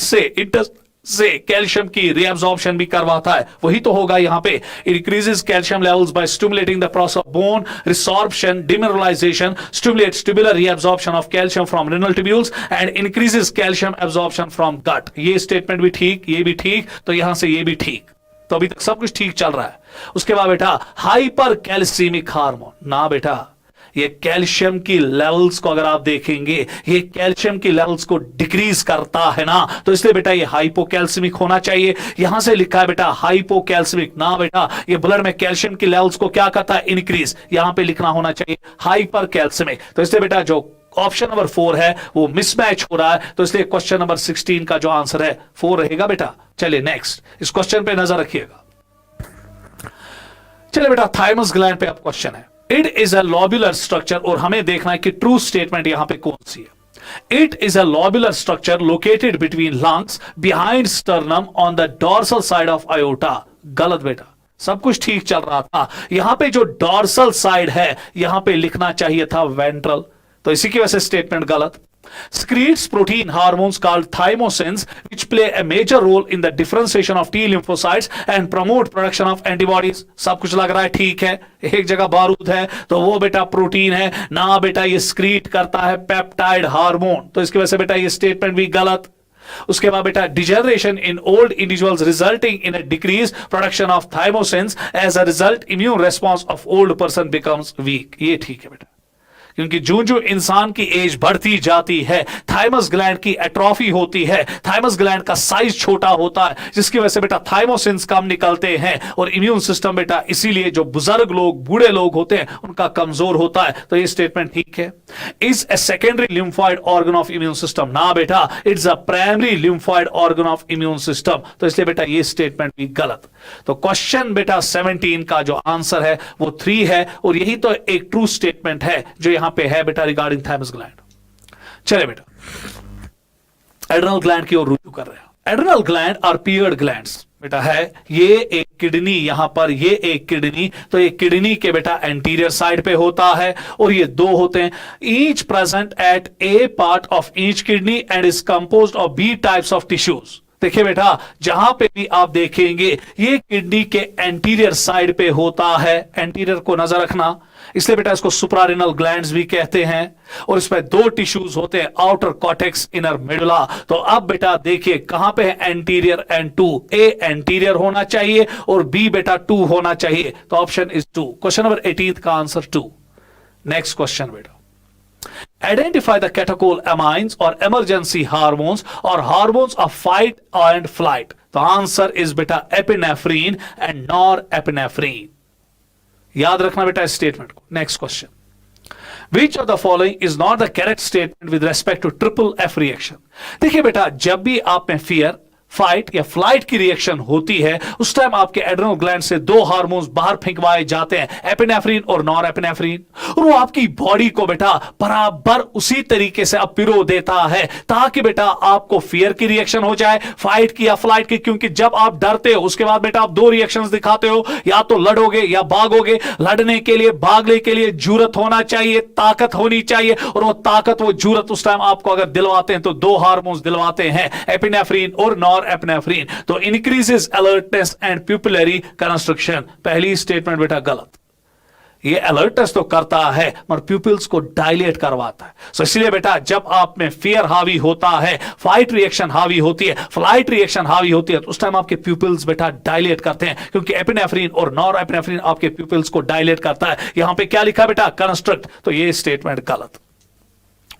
से कैल्शियम की रीअब्जॉर्प्शन भी करवाता है। वही तो होगा यहां पे, increases calcium levels by stimulating the process of bone resorption, demineralisation, stimulates tubular reabsorption of calcium from renal tubules and increases calcium absorption from gut. ये स्टेटमेंट भी ठीक, ये भी ठीक, तो यहां से ये भी ठीक। तो अभी तक सब कुछ ठीक चल रहा है। उसके बाद बेटा हाइपर कैल्सीमिक हार्मोन, ना बेटा ये कैल्शियम की लेवल्स को अगर आप देखेंगे, ये कैल्शियम की लेवल्स को डिक्रीज करता है ना, तो इसलिए बेटा ये हाइपोकैल्सिमिक होना चाहिए। यहां से लिखा है बेटा हाइपोकैल्सिमिक, ना बेटा ये ब्लड में कैल्शियम की लेवल्स को क्या करता है, इंक्रीज। यहां पे लिखना होना चाहिए हाइपर कैल्सिमिक। तो इसलिए बेटा जो ऑप्शन नंबर 4 है वो मिसमैच हो रहा है, तो इसलिए क्वेश्चन नंबर 16 का जो आंसर है 4 रहेगा बेटा। चलिए नेक्स्ट, इस क्वेश्चन पे नजर रखिएगा। चलिए बेटा थाइमस ग्लैंड पे अब क्वेश्चन है, it is a lobular structure, और हमें देखना है कि ट्रू स्टेटमेंट यहां पे कौन सी है। It is a lobular structure located between lungs behind sternum on the dorsal side of aorta. गलत बेटा, सब कुछ ठीक चल रहा था। यहां पे जो डॉर्सल साइड है यहां पे लिखना चाहिए था वेंट्रल, तो इसी की वजह से स्टेटमेंट गलत। Secretes protein hormones called thymosins which play a major role in the differentiation of T lymphocytes and promote production of antibodies। सब कुछ लग रहा है ठीक है, एक जगह बारूद है तो वो बेटा प्रोटीन है ना बेटा, ये स्क्रीट करता है पेप्टाइड हार्मोन, तो इसकी वजह से बेटा ये स्टेटमेंट भी गलत। उसके बाद बेटा degeneration in old individuals resulting in a decrease production of thymosins as a result immune response of old person becomes weak. ये ठीक है बेटा, क्योंकि जो जो इंसान की एज बढ़ती जाती है, थाइमस ग्लैंड की एट्रोफी होती है, थाइमस ग्लैंड का साइज छोटा होता है, जिसकी वजह से बेटा थाइमोसिन्स कम निकलते हैं और इम्यून सिस्टम बेटा इसीलिए जो बुजुर्ग लोग, बूढ़े लोग होते हैं, उनका कमजोर होता है। तो ये स्टेटमेंट ठीक है। Is a secondary lymphoid organ of immune system, ना बेटा, it's a primary lymphoid organ of immune system. तो इसलिए बेटा ये स्टेटमेंट भी गलत। तो क्वेश्चन बेटा 17 का जो आंसर है वो 3 है, और यही तो एक ट्रू स्टेटमेंट है जो यहां पे है बेटा रिगार्डिंग थाइमस ग्लैंड। चले बेटा एड्रिनल ग्लैंड की ओर रुजू कर रहे हैं। Adrenal gland are paired glands बेटा है, ये एक किडनी, यहां पर ये एक किडनी, तो ये किडनी के बेटा एंटीरियर साइड पे होता है और ये दो होते हैं। Each present at a part of each kidney and is composed of B types of tissues. देखिए बेटा जहां पे भी आप देखेंगे ये किडनी के एंटीरियर साइड पे होता है, एंटीरियर को नजर रखना, इसलिए बेटा इसको सुप्रारेनल ग्लैंड्स भी कहते हैं। और इसमें दो टिश्यूज होते हैं, आउटर कॉर्टेक्स, इनर मेडुला। तो अब बेटा देखिए कहां पे है एंटीरियर एंड 2, ए एंटीरियर होना चाहिए और बी बेटा 2 होना चाहिए। तो ऑप्शन इज 2। क्वेश्चन नंबर 18 का आंसर 2। नेक्स्ट क्वेश्चन बेटा, identify the catecholamines or emergency hormones or hormones of fight and flight। तो आंसर इज बेटा एपिनेफ्रीन एंड नॉरएपिनेफ्रीन। याद रखना बेटा इस स्टेटमेंट को। Next question, Which of the following is not the correct statement with respect to triple F reaction। देखिए बेटा जब भी आप में फियर, फाइट या फ्लाइट की रिएक्शन होती है उस टाइम आपके एड्रिनल ग्लैंड से दो हार्मोन्स बाहर फेंकवाए जाते हैं, एपिनेफ्रीन और नॉरएपिनेफ्रीन, और वो आपकी बॉडी को बेटा बराबर उसी तरीके से अब पिरो देता है ताकि बेटा आपको फियर की रिएक्शन हो जाए, फाइट की या फ्लाइट की। क्योंकि जब आप डरते हो उसके बाद बेटा आप दो रिएक्शंस दिखाते हो, या तो लड़ोगे या भागोगे। लड़ने के लिए, भागने के लिए जुरत होना चाहिए, ताकत होनी चाहिए, और वो ताकत, वो जुरत उस टाइम आपको अगर दिलवाते हैं तो दो हार्मोन्स दिलवाते हैं, एपिनेफ्रीन और नॉरएपिनेफ्रीन। तो increases alertness and pupillary construction. पहली स्टेटमेंट बेटा गलत। ये अलर्टनेस तो करता है मगर प्यूपिल्स को डायलेट करवाता है। सो इसलिए बेटा जब आप में फियर हावी होता है, फाइट रिएक्शन हावी होती है, फ्लाइट रिएक्शन हावी होती है, तो उस टाइम आपके प्यूपिल्स बेटा डायलेट करते हैं, क्योंकि एपिनेफ्रीन और नॉरएपिनेफ्रीन आपके प्यूपिल्स को डायलेट करता है। यहां पे क्या लिखा बेटा, कंस्ट्रक्ट। तो ये स्टेटमेंट गलत।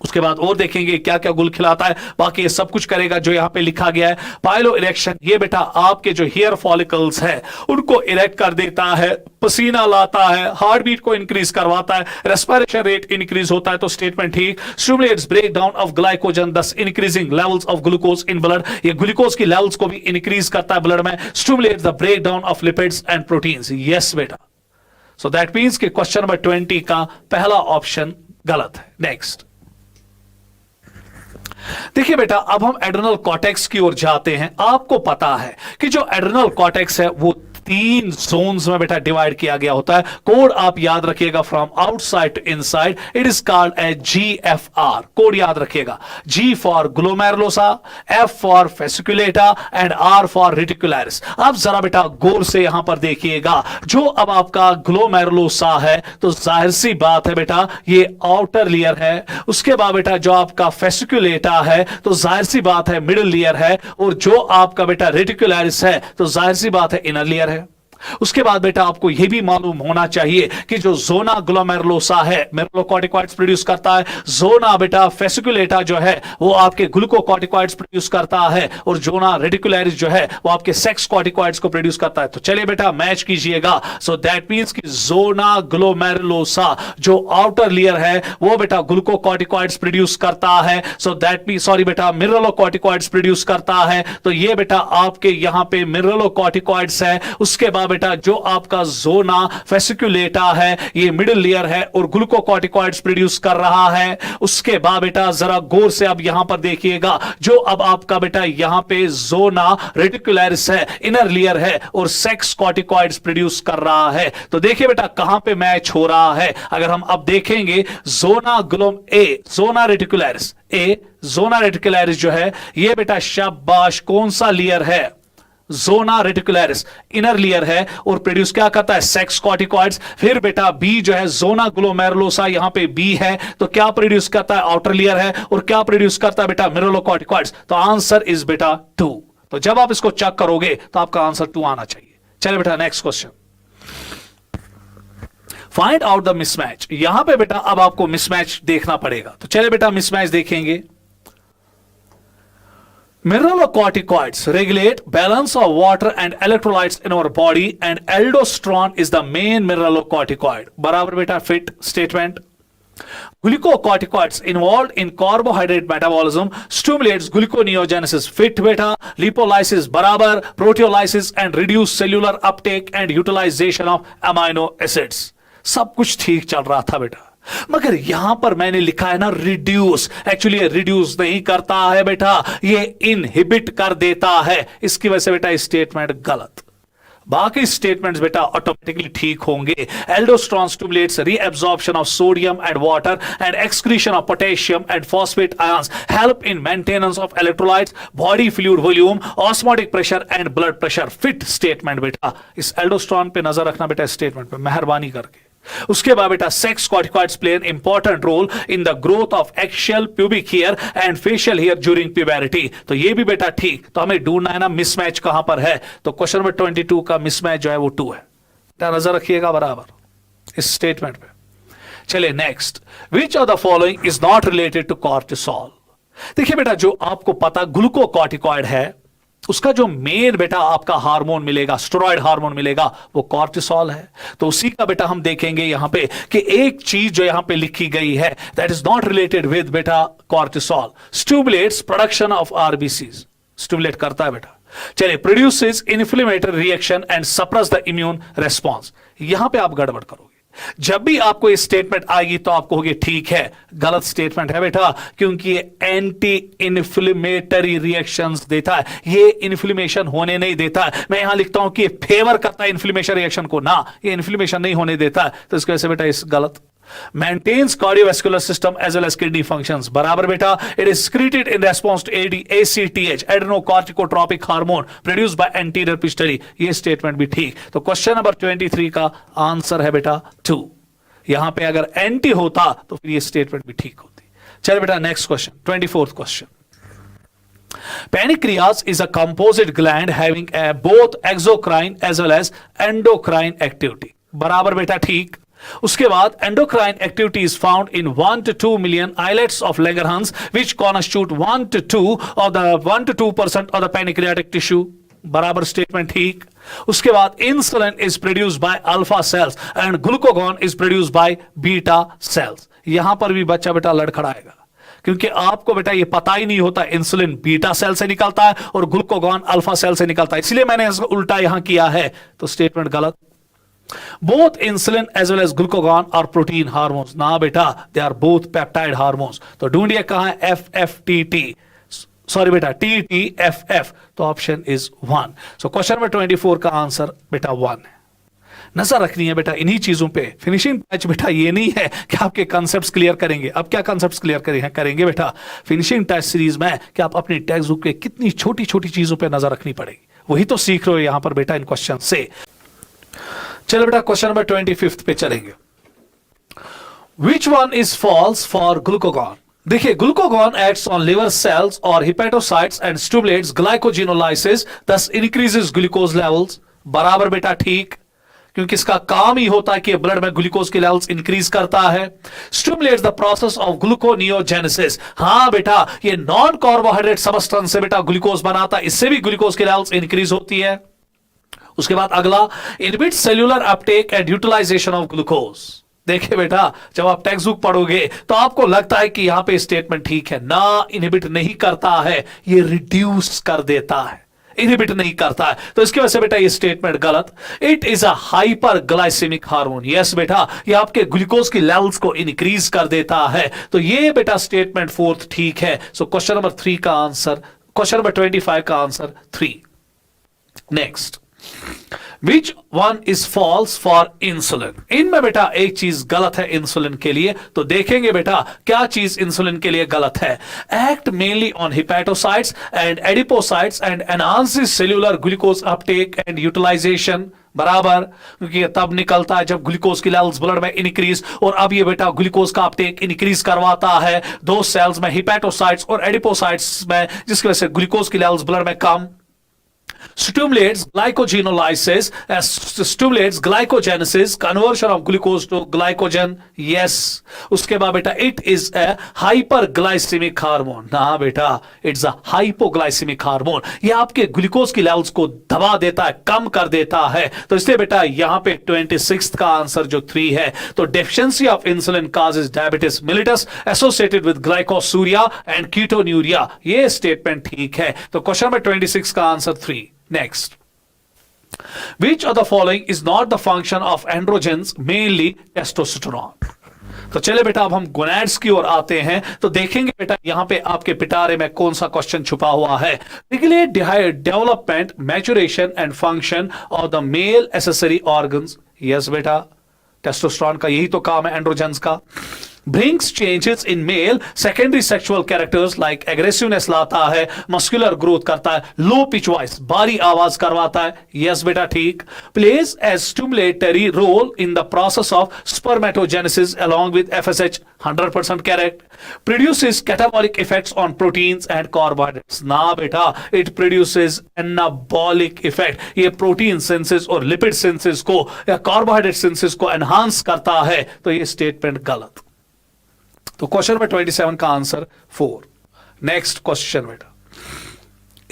उसके बाद और देखेंगे क्या क्या गुल खिलाता है, बाकी ये सब कुछ करेगा जो यहां पे लिखा गया है। पाइलो इरेक्शन, ये बेटा आपके जो हेयर फॉलिकल्स है उनको इरेक्ट कर देता है, पसीना लाता है, हार्ट बीट को इंक्रीज करवाता है, रेस्पिरेशन रेट इंक्रीज होता है। तो स्टेटमेंट ठीक। Stimulates break down of glycogen thus increasing levels of glucose in blood, ये ग्लूकोज की लेवल्स को भी इंक्रीज करता है ब्लड में। Stimulates the break down of lipids and proteins. Yes बेटा। सो दैट मींस कि क्वेश्चन नंबर 20 का पहला ऑप्शन गलत है। नेक्स्ट देखिए बेटा अब हम एड्रिनल कॉर्टेक्स की ओर जाते हैं। आपको पता है कि जो एड्रिनल कॉर्टेक्स है वो 3 जोन्स में बेटा डिवाइड किया गया होता है। कोड आप याद रखिएगा, from outside to inside, it is called as GFR। Code याद रखिएगा, G for glomerulosa, F for fasciculata and R for reticularis. आप जरा बेटा गौर से यहां पर देखिएगा, जो अब आपका ग्लोमेरुलोसा है तो जाहिर सी बात है बेटा ये आउटर लेयर है। उसके बाद बेटा जो आपका फेसिकुलेटा है तो जाहिर सी बात है मिडिल लेयर है, और जो आपका बेटा रेटिकुलरिस है तो जाहिर सी बात है इनर लेयर है। उसके बाद बेटा आपको यह भी मालूम होना चाहिए कि जो जोना ग्लोमेरुलोसा है मेरुलोकॉर्टिकॉइड्स प्रोड्यूस करता है, जोना बेटा फेसिकुलेटा जो है वो आपके ग्लूकोकॉर्टिकॉइड्स प्रोड्यूस करता है, और जोना रेटिकुलरिस जो है वो आपके सेक्स कॉर्टिकॉइड्स को प्रोड्यूस करता है। तो चलिए बेटा मैच कीजिएगा। सो दैट मींस कि जोना ग्लोमेरुलोसा जो आउटर लेयर है वो बेटा ग्लूकोकॉर्टिकॉइड्स प्रोड्यूस करता है। सो दैट मींस सॉरी बेटा मिनरलोकॉर्टिकॉइड्स प्रोड्यूस करता है। तो ये बेटा आपके यहां पे मिनरलोकॉर्टिकॉइड्स है। उसके बाद बेटा जो आपका जोना फेसिकुलेटा है ये मिडिल लेयर है और ग्लूकोकॉर्टिकॉइड्स प्रोड्यूस कर रहा है। उसके बाद बेटा जरा गौर से अब यहां पर देखिएगा, जो अब आपका बेटा यहां पे जोना रेटिकुलरिस है, इनर लेयर है, और सेक्स कॉर्टिकॉइड्स प्रोड्यूस कर रहा है। तो देखिए बेटा कहां पे मैच हो रहा है। अगर हम अब देखेंगे जोना ग्लोम ए, जोना रेटिकुलरिस ए, जोना रेटिकुलरिस जो है ये बेटा शाबाश कौन सा लेयर है, जोना रेटिकुलरिस इनर लेयर है, और प्रोड्यूस क्या करता है, सेक्स कॉर्टिकॉइड्स। फिर बेटा बी जो है जोना ग्लोमेरुलोसा, यहां पे बी है तो क्या प्रोड्यूस करता है, आउटर लेयर है, और क्या प्रोड्यूस करता है बेटा मिनरलोकॉर्टिकॉइड्स। तो आंसर इज बेटा 2। तो जब आप इसको चेक करोगे तो आपका आंसर 2 आना चाहिए। चलिए बेटा next question, find out the mismatch. यहां पे बेटा अब आपको मिसमैच देखना पड़ेगा। तो चले बेटा मिसमैच देखेंगे। Mineralocorticoids regulate balance of water and electrolytes in our body and aldosterone is the main mineralocorticoid। बराबर बेटा fit statement. Glucocorticoids involved in carbohydrate metabolism stimulates gluconeogenesis fit beta lipolysis barabar proteolysis and reduce cellular uptake and utilization of amino acids। सब कुछ ठीक चल रहा था बेटा, मगर यहां पर मैंने लिखा है ना रिड्यूस, एक्चुअली ये रिड्यूस नहीं करता है बेटा, ये इनहिबिट कर देता है। इसकी वजह से बेटा स्टेटमेंट गलत। बाकी स्टेटमेंट्स बेटा ऑटोमेटिकली ठीक होंगे। Aldosterone stimulates reabsorption of sodium and water and excretion of potassium and phosphate ions, help in maintenance of electrolytes, body fluid volume, osmotic pressure and blood pressure. Fit statement बेटा। इस aldosterone पे नजर रखना बेटा statement पे मेहरबानी करके। उसके बाद बेटा sex corticoids play an important role in the growth of axial pubic hair and facial hair during puberty. तो ये भी बेटा ठीक। तो हमें ढूंढना है ना मिसमैच कहां पर है। तो क्वेश्चन नंबर 22 का मिसमैच जो है वो 2 है। नजर रखिएगा बराबर इस स्टेटमेंट पे। चलिए next, which of the following is not related to cortisol. देखिए बेटा जो आपको पता ग्लूकोकॉर्टिकॉइड है, उसका जो मेन बेटा आपका हार्मोन मिलेगा, स्टेरॉइड हार्मोन मिलेगा, वो कॉर्टिसोल है। तो उसी का बेटा हम देखेंगे यहां पे कि एक चीज जो यहां पे लिखी गई है that is not related with बेटा cortisol. Stimulates production of RBCs, stimulate करता है बेटा। चलिए produces inflammatory reaction and suppress the immune response. यहां पे आप गड़बड़ करोगे। जब भी आपको ये स्टेटमेंट आएगी तो आप कहोगे ठीक है, गलत स्टेटमेंट है बेटा, क्योंकि ये एंटी इन्फ्लेमेटरी रिएक्शंस देता है, ये इन्फ्लेमेशन होने नहीं देता है। मैं यहां लिखता हूं कि ये फेवर करता है इन्फ्लेमेशन रिएक्शन को, ना ये इन्फ्लेमेशन नहीं होने देता है। तो इसकी वजह से बेटा इस गलत। maintains cardiovascular system as well as kidney functions, बराबर बेटा। it is secreted in response to ACTH adrenocorticotropic hormone produced by anterior pituitary। ये स्टेटमेंट भी ठीक। तो क्वेश्चन नंबर 23 का आंसर है बेटा 2। यहां पे अगर एंटी होता तो फिर ये स्टेटमेंट भी ठीक होती। चल बेटा next question, 24th question. Pancreas is a composite gland having both exocrine as well as endocrine activity, बराबर बेटा ठीक। उसके बाद endocrine activity is found in 1 to 2 million islets of Langerhans which constitute 1 to 2% of the pancreatic tissue, बराबर statement ठीक। उसके बाद insulin is produced by alpha cells and glucagon is produced by beta cells. यहां पर भी बच्चा बेटा लड़खड़ाएगा, क्योंकि आपको बेटा ये पता ही नहीं होता इंसुलिन बीटा सेल से निकलता है और ग्लूकागॉन अल्फा सेल से निकलता है, इसलिए मैंने इसको उल्टा यहां किया है। तो स्टेटमेंट गलत। Both insulin as well as glucagon are protein hormones, ना बेटा, they are both peptide hormones। तो ढूंढिए कहां है FFTT, सॉरी बेटा TTFF। तो option is 1। So question number 24 का आंसर बेटा 1 है। नजर रखनी है बेटा इन्हीं चीजों पे। फिनिशिंग टच बेटा ये नहीं है कि आपके कॉन्सेप्ट्स क्लियर करेंगे। अब क्या कॉन्सेप्ट्स क्लियर करेंगे बेटा फिनिशिंग टच सीरीज में, कि आप अपनी टेक्स्ट बुक पे कितनी छोटी छोटी चीजों पे नजर रखनी पड़ेगी, वही तो सीख रहे हो यहां पर बेटा इन क्वेश्चन से। चलो बेटा क्वेश्चन नंबर 25 पे चलेंगे। Which one is false for glucagon? देखिए glucagon acts on liver cells or hepatocytes and stimulates glycogenolysis, thus increases glucose levels, बराबर बेटा ठीक, क्योंकि इसका काम ही होता है कि ब्लड में ग्लूकोज के लेवल्स इंक्रीज करता है। Stimulates the process of gluconeogenesis, हां बेटा ये नॉन कार्बोहाइड्रेट सबस्टेंस से बेटा ग्लूकोज बनाता है, इससे भी ग्लूकोज की लेवल्स इंक्रीज होती है। उसके बाद अगला inhibit cellular uptake and utilisation of glucose. देखिए बेटा जब आप टेक्स्ट बुक पढ़ोगे तो आपको लगता है कि यहां पे स्टेटमेंट ठीक है, ना इनहिबिट नहीं करता है, ये रिड्यूस कर देता है, इनहिबिट नहीं करता है। तो इसकी वजह से बेटा ये स्टेटमेंट गलत। It is a hyperglycaemic hormone, yes बेटा ये आपके ग्लूकोज की लेवल्स को इंक्रीज कर देता है। तो ये बेटा स्टेटमेंट 4 ठीक है। सो क्वेश्चन नंबर 3 का आंसर, क्वेश्चन नंबर 25 का answer 3। Next, Which one is false for insulin? इनमें बेटा एक चीज गलत है इंसुलिन के लिए, तो देखेंगे बेटा क्या चीज इंसुलिन के लिए गलत है। Act mainly on hepatocytes and adipocytes and enhances cellular glucose uptake and utilization, बराबर, क्योंकि तब निकलता है जब ग्लूकोज की लेवल्स ब्लड में इंक्रीज, और अब ये बेटा ग्लूकोज का अपटेक इंक्रीज करवाता है दो सेल्स में, हिपैटोसाइट्स और एडिपोसाइट्स में, जिसकी वजह से ग्लूकोज की लेवल्स ब्लड में कम। stimulates glycogenolysis, stimulates glycogenesis, conversion of glucose to glycogen. Yes. उसके बाद बेटा it is a hyperglycemic hormone. ना बेटा, it's a hypoglycemic hormone. ये आपके ग्लूकोज की लेवल्स को दबा देता है, कम कर देता है. तो इसलिए बेटा यहां पे 26th का आंसर जो 3 है, तो deficiency of insulin causes diabetes mellitus associated with glycosuria and ketonuria. ये स्टेटमेंट ठीक है. तो क्वेश्चन नंबर 26 का answer 3. Next, which of the following is not the function of androgens, mainly testosterone? तो चले बेटा अब हम गोनैड्स की ओर आते हैं. तो देखेंगे बेटा यहां पे आपके पिटारे में कौन सा क्वेश्चन छुपा हुआ है. Regulate development, maturation and function of the male accessory organs. Yes बेटा, टेस्टोस्टेरोन का यही तो काम है एंड्रोजेंस का. brings changes in male secondary sexual characters like aggressiveness लाता है, muscular growth करता है, low pitch voice भारी आवाज करवाता है. yes बेटा ठीक. plays a stimulatory role in the process of spermatogenesis along with FSH. 100% correct. produces catabolic effects on proteins and carbohydrates. ना बेटा, it produces anabolic effect. ये प्रोटीन सिंथेसिस और लिपिड सिंथेसिस को या कार्बोहाइड्रेट सिंथेसिस को enhance करता है. तो ये स्टेटमेंट गलत. तो क्वेश्चन नंबर 27 का आंसर 4. नेक्स्ट क्वेश्चन बेटा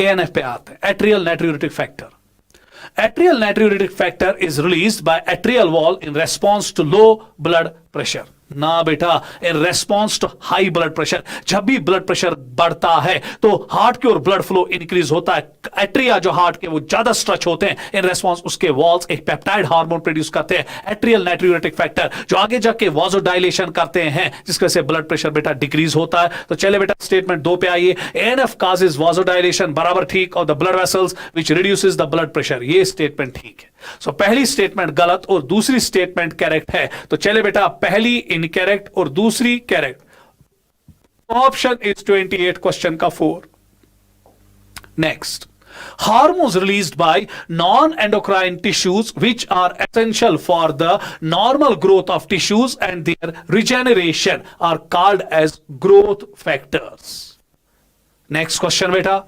ANF पे आते हैं. Atrial natriuretic factor. Atrial natriuretic factor is released by atrial wall in response to low blood pressure. ना बेटा, in response to high blood pressure. जब भी ब्लड प्रेशर बढ़ता है तो हार्ट की ओर ब्लड फ्लो इंक्रीज होता है. एट्रिया जो हार्ट के वो ज्यादा स्ट्रेच होते हैं. इन रेस्पॉन्स उसके वॉल्स एक पेप्टाइड हार्मोन प्रोड्यूस करते हैं, एट्रियल नाइट्रियूरेटिक फैक्टर, जो आगे जाके वासोडाइलेशन करते हैं, जिसकी वजह से ब्लड प्रेशर बेटा डिक्रीज होता है. तो चले बेटा स्टेटमेंट 2 पे आइए. ANF causes वासोडाइलेशन, बराबर ठीक, of the blood vessels which reduces the blood pressure. ये स्टेटमेंट ठीक है. सो पहली स्टेटमेंट गलत और दूसरी स्टेटमेंट करेक्ट है. तो चले बेटा पहली इनकरेक्ट और दूसरी करेक्ट. ऑप्शन इज 28 क्वेश्चन का 4. Next, hormones released by non-endocrine tissues which are essential for the normal growth of tissues and their regeneration are called as growth factors. Next question बेटा.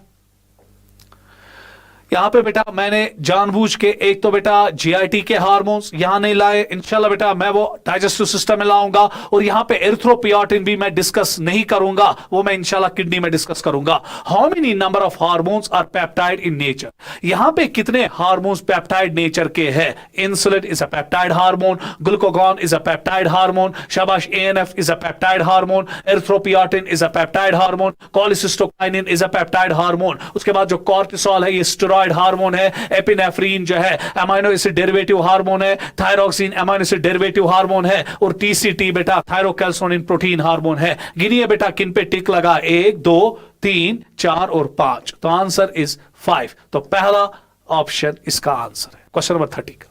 यहां पे बेटा मैंने जानबूझ के एक तो बेटा जीआईटी के हार्मोन्स यहां नहीं लाए. इंशाल्लाह बेटा मैं वो डाइजेस्टिव सिस्टम में लाऊंगा. और यहां पे एरिथ्रोपियोटिन भी मैं डिस्कस नहीं करूंगा, वो मैं इंशाल्लाह किडनी में डिस्कस करूंगा. How many number of hormones are peptide in nature. यहां पे कितने हार्मोन्स पेप्टाइड नेचर के हैं. Insulin is a peptide hormone, glucagon is a peptide hormone, शाबाश ANF is a peptide hormone, erythropoietin is a peptide hormone, cholecystokinin is a peptide hormone. उसके बाद जो cortisol है ये स्टेरॉइड हार्मोन है. Epinephrine जो है अमीनो एसिड डेरिवेटिव हार्मोन है. Thyroxine amino acid derivative hormone है. और TCT बेटा थायरोकैल्सिटोनिन प्रोटीन हार्मोन है. गिनिए बेटा किन पे टिक लगा. 1 2 3 4 और 5. तो आंसर इज 5. तो पहला ऑप्शन इसका आंसर है क्वेश्चन नंबर 30 का.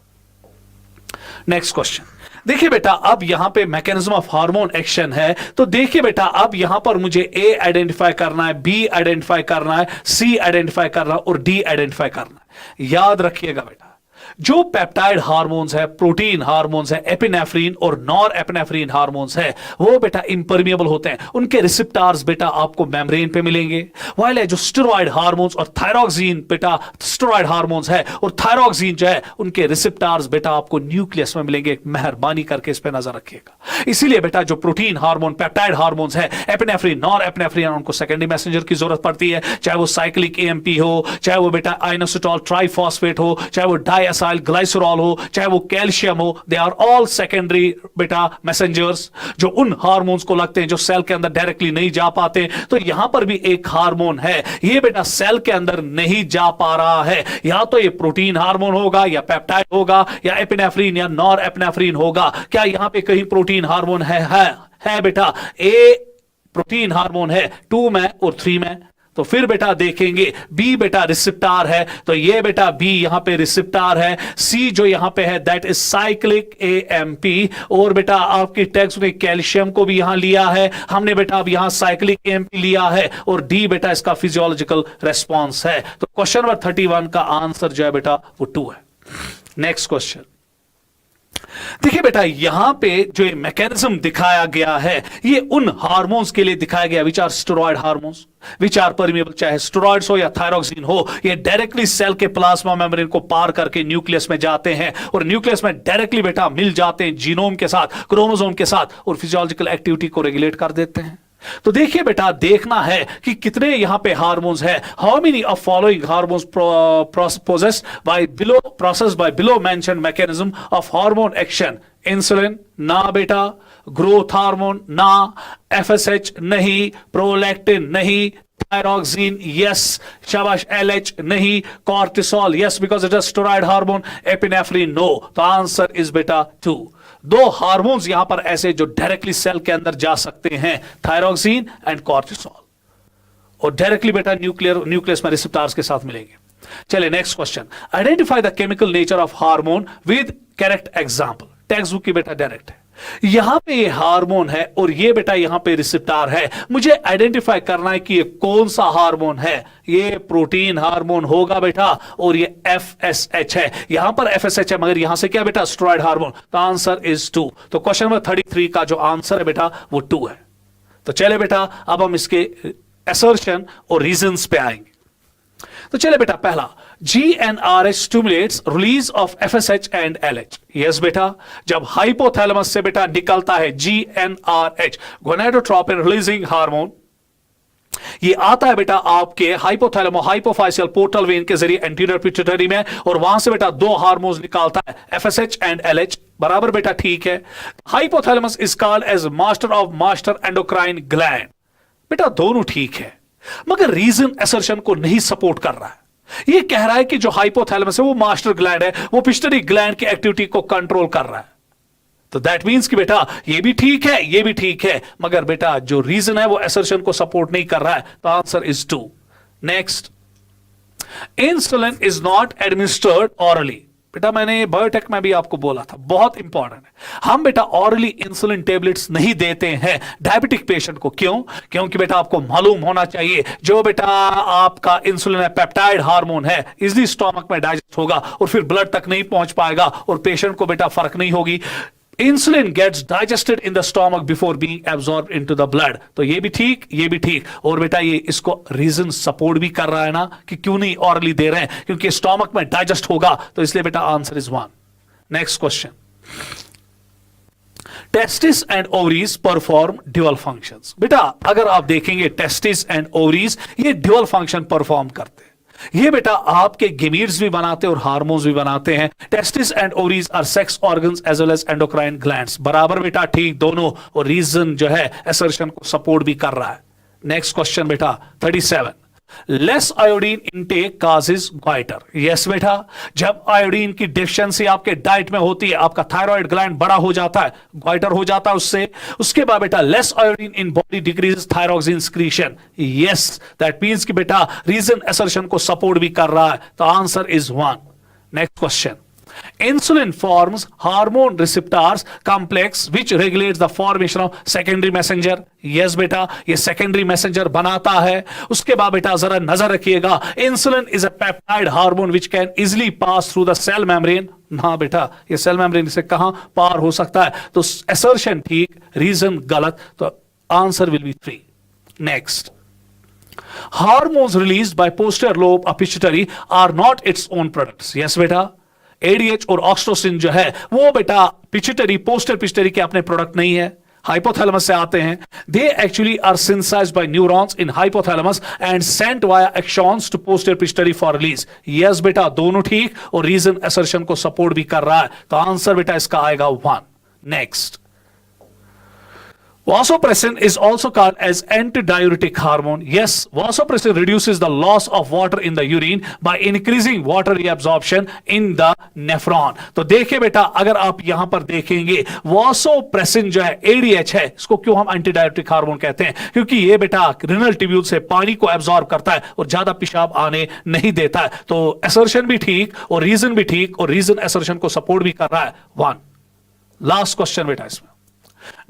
नेक्स्ट क्वेश्चन देखिए बेटा, अब यहां पे मैकेनिज्म ऑफ हार्मोन एक्शन है. तो देखिए बेटा अब यहां पर मुझे A आइडेंटिफाई करना है, B आइडेंटिफाई करना है, C आइडेंटिफाई करना है और D आइडेंटिफाई करना है. याद रखिएगा बेटा, जो पेप्टाइड हार्मोन्स है, प्रोटीन हार्मोन्स है, एपिनेफ्रीन और नॉर एपिनेफ्रीन हार्मोन्स है, वो बेटा इंपरमिएबल होते हैं. उनके रिसेप्टर्स बेटा आपको मेम्ब्रेन पे मिलेंगे. वाइल है जो स्टेरॉइड हार्मोन्स और थायरोक्सिन बेटा स्टेरॉइड हार्मोन्स है और थायरोक्सिन जो है उनके रिसेप्टर्स बेटा आपको न्यूक्लियस में मिलेंगे. मेहरबानी करके इस पे नजर रखिएगा. इसीलिए बेटा जो प्रोटीन हार्मोन पेप्टाइड हार्मोन्स है, एपिनेफ्रीन नॉर एपिनेफ्रीन, उनको सेकेंडरी मैसेंजर की जरूरत पड़ती है. चाहे वो साइक्लिक AMP हो, चाहे वो बेटा आइनोसिटोल ट्राइफॉस्फेट हो, चाहे वो डाइएसाइल ग्लाइसरॉल हो, चाहे वो कैल्शियम हो, दे आर ऑल सेकेंडरी बेटा मैसेंजर्स जो उन हार्मोन्स को लगते हैं जो सेल के अंदर डायरेक्टली नहीं जा पाते. तो यहां पर भी एक हार्मोन है, ये बेटा सेल के अंदर नहीं जा पा रहा है. या तो ये प्रोटीन हार्मोन होगा या पेप्टाइड होगा या एपिनेफ्रीन या नॉर एपिनेफ्रीन होगा. क्या यहां पे कहीं प्रोटीन हार्मोन है बेटा. A प्रोटीन हार्मोन है 2 में और 3 में. तो फिर बेटा देखेंगे B बेटा रिसेप्टर है, तो ये बेटा B यहां पे रिसेप्टर है. C जो यहां पे है दैट इज साइक्लिक AMP. और बेटा आपकी टेक्स्ट में कैल्शियम को भी यहां लिया है हमने बेटा, अब यहां साइक्लिक AMP लिया है. और D बेटा इसका फिजियोलॉजिकल रेस्पॉन्स है. तो क्वेश्चन नंबर 31 का आंसर जो है बेटा वो 2 है. नेक्स्ट क्वेश्चन देखिए बेटा, यहां पे जो ये मैकेनिज्म दिखाया गया है ये उन हार्मोन्स के लिए दिखाया गया which are steroid hormones, which are permeable, चाहे स्टेरॉइड्स हो या थायरोक्सिन हो, ये डायरेक्टली सेल के प्लाज्मा मेम्ब्रेन को पार करके न्यूक्लियस में जाते हैं और न्यूक्लियस में डायरेक्टली बेटा मिल जाते हैं जीनोम के साथ, क्रोमोसोम के साथ, और फिजियोलॉजिकल एक्टिविटी को रेगुलेट कर देते हैं। तो देखिए बेटा, देखना है कि कितने यहां पे हार्मोन्स है, how many of following hormones processed by below mention mechanism of hormone action. Insulin ना बेटा, ग्रोथ हार्मोन ना, एफएसएच नहीं, प्रोलैक्टिन नहीं, थायरोक्सिन यस, शाबाश, एलएच नहीं, cortisol yes because it is steroid hormone, epinephrine no. तो answer is बेटा 2। दो हार्मोन्स यहां पर ऐसे जो डायरेक्टली सेल के अंदर जा सकते हैं, थायरोक्सिन एंड कॉर्टिसोल, और डायरेक्टली बेटा न्यूक्लियस में रिसेप्टर्स के साथ मिलेंगे। चलिए next question, identify the chemical nature of hormone with correct example. Text book की बेटा डायरेक्ट है, यहां पे ये हार्मोन है और ये बेटा यहां पे रिसेप्टर है, मुझे आइडेंटिफाई करना है कि ये कौन सा हार्मोन है। ये प्रोटीन हार्मोन होगा बेटा, और ये एफएसएच है, यहां पर एफएसएच है मगर यहां से क्या बेटा, स्टेरॉयड हार्मोन। तो आंसर इज 2। तो क्वेश्चन नंबर 33 का जो आंसर है बेटा वो 2 है। तो चले बेटा, अब हम इसके असर्शन और रीजंस पे आएंगे। तो चले बेटा, पहला GnRH stimulates release of FSH and LH। Yes बेटा, जब हाइपोथैलेमस से बेटा निकलता है GnRH, गोनाडोट्रोपिन रिलीजिंग हार्मोन, ये आता है बेटा आपके हाइपोथैलेमो हाइपोफाइशियल पोर्टल वेन के जरिए एंटीरियर पिट्यूटरी में, और वहां से बेटा दो हार्मोन्स निकालता है, FSH एंड LH। बराबर बेटा, ठीक है। Hypothalamus is called as master of master endocrine gland. बेटा दोनों ठीक है, मगर रीजन असर्शन को नहीं सपोर्ट कर रहा है। ये कह रहा है कि जो हाइपोथैलेमस है वो मास्टर ग्लैंड है, वो पिट्यूटरी ग्लैंड की एक्टिविटी को कंट्रोल कर रहा है। तो दैट मींस कि बेटा ये भी ठीक है, ये भी ठीक है, मगर बेटा जो रीजन है वो असर्शन को सपोर्ट नहीं कर रहा है। तो answer is 2। Next, insulin is not administered hourly. बेटा मैंने बायोटेक में भी आपको बोला था, बहुत इंपॉर्टेंट है, हम बेटा ऑरली इंसुलिन टेबलेट्स नहीं देते हैं डायबिटिक पेशेंट को। क्यों? क्योंकि बेटा आपको मालूम होना चाहिए जो बेटा आपका इंसुलिन है पेप्टाइड हार्मोन है, इजली स्टोमक में डाइजेस्ट होगा और फिर ब्लड तक नहीं पहुंच पाएगा और पेशेंट को बेटा फर्क नहीं होगी। Insulin gets digested in the stomach before being absorb into the blood. तो ये भी ठीक, ये भी ठीक, और बेटा ये इसको रीजन सपोर्ट भी कर रहा है ना कि क्यों नहीं ऑरली दे रहे हैं, क्योंकि स्टोमक में डाइजेस्ट होगा। तो इसलिए बेटा answer is 1। Next question, testis and ovaries perform dual functions. बेटा अगर आप देखेंगे टेस्टिस एंड ओवरीज ये ड्यूअल फंक्शन परफॉर्म करते हैं। ये बेटा आपके गेमीट्स भी बनाते हैं और हार्मोन्स भी बनाते हैं। Testis and ovaries are sex organs as well as endocrine glands. बराबर बेटा, ठीक दोनों, और रीजन जो है असर्शन को सपोर्ट भी कर रहा है। नेक्स्ट क्वेश्चन बेटा 37, less iodine intake causes goitre. Yes बेटा, जब आयोडीन की डेफिशिएंसी आपके डाइट में होती है, आपका थायराइड ग्लैंड बड़ा हो जाता है, गॉइटर हो जाता है उससे। उसके बाद बेटा less iodine in body decreases thyroxine secretion. Yes, that means कि बेटा रीजन असर्शन को सपोर्ट भी कर रहा है। तो answer is 1। Next question, insulin forms hormone receptors complex which regulates the formation of secondary messenger। yes बेटा, ये secondary messenger बनाता है। उसके बाद बेटा जरा नजर रखिएगा, insulin is a peptide hormone which can easily pass through the cell membrane। ना बेटा, ये सेल मेम्ब्रेन से कहां पार हो सकता है? तो assertion ठीक, रीजन गलत। तो answer will be 3। Next, hormones released by posterior lobe of pituitary are not its own products। yes बेटा, एडीएच और ऑक्सीटोसिन जो है वो बेटा पिट्यूटरी पोस्टर पिट्यूटरी के अपने प्रोडक्ट नहीं है, हाइपोथैलेमस से आते हैं। They actually are synthesised by neurons in hypothalamus and sent via axons to posterior pituitary for release. Yes बेटा, दोनों ठीक, और रीजन असर्शन को सपोर्ट भी कर रहा है। तो आंसर बेटा इसका आएगा 1। Next, vasopressin is also called as antidiuretic hormone। yes, vasopressin reduces the loss of water in the urine by increasing water reabsorption in the nephron। तो देखिए बेटा, अगर आप यहां पर देखेंगे vasopressin जो है ADH है, इसको क्यों हम एंटीडायरेटिक हार्मोन कहते हैं? क्योंकि ये बेटा रिनल ट्यूब्यूल से पानी को एब्जॉर्ब करता है और ज्यादा पेशाब आने नहीं देता है। तो असर्शन भी ठीक और रीजन भी ठीक, और रीजन असर्शन को सपोर्ट भी कर रहा है। 1। लास्ट क्वेश्चन बेटा इसमें,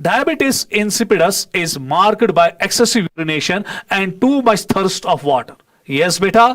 diabetes insipidus is marked by excessive urination and too much thirst of water। Yes बेटा,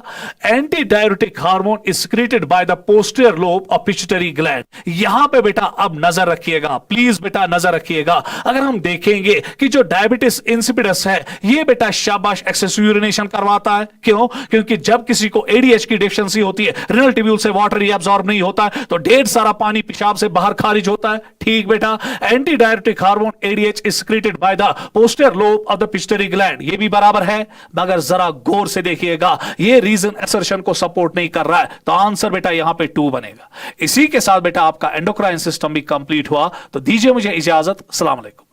anti diuretic hormone is secreted by the posterior lobe of pituitary gland. यहां पे बेटा अब नजर रखिएगा, प्लीज बेटा नजर रखिएगा। अगर हम देखेंगे कि जो डायबिटिस इंसिपिडस है ये बेटा शाबाश एक्सेसिव यूरिनेशन करवाता है। क्यों? क्योंकि जब किसी को एडीएच की डिफिशिएंसी होती है, रिनल ट्यूब्यूल से वाटर एब्जॉर्ब नहीं होता है, तो ढेर सारा पानी पेशाब से बाहर खारिज होता है। ठीक बेटा, anti diuretic hormone ADH is secreted by the posterior lobe of the pituitary gland, ये भी बराबर है। मगर जरा गौर से देखिएगा, ये रीजन असर्शन को सपोर्ट नहीं कर रहा है, तो आंसर बेटा यहां पे 2 बनेगा। इसी के साथ बेटा आपका एंडोक्राइन सिस्टम भी कंप्लीट हुआ। तो दीजिए मुझे इजाजत। अस्सलाम वालेकुम।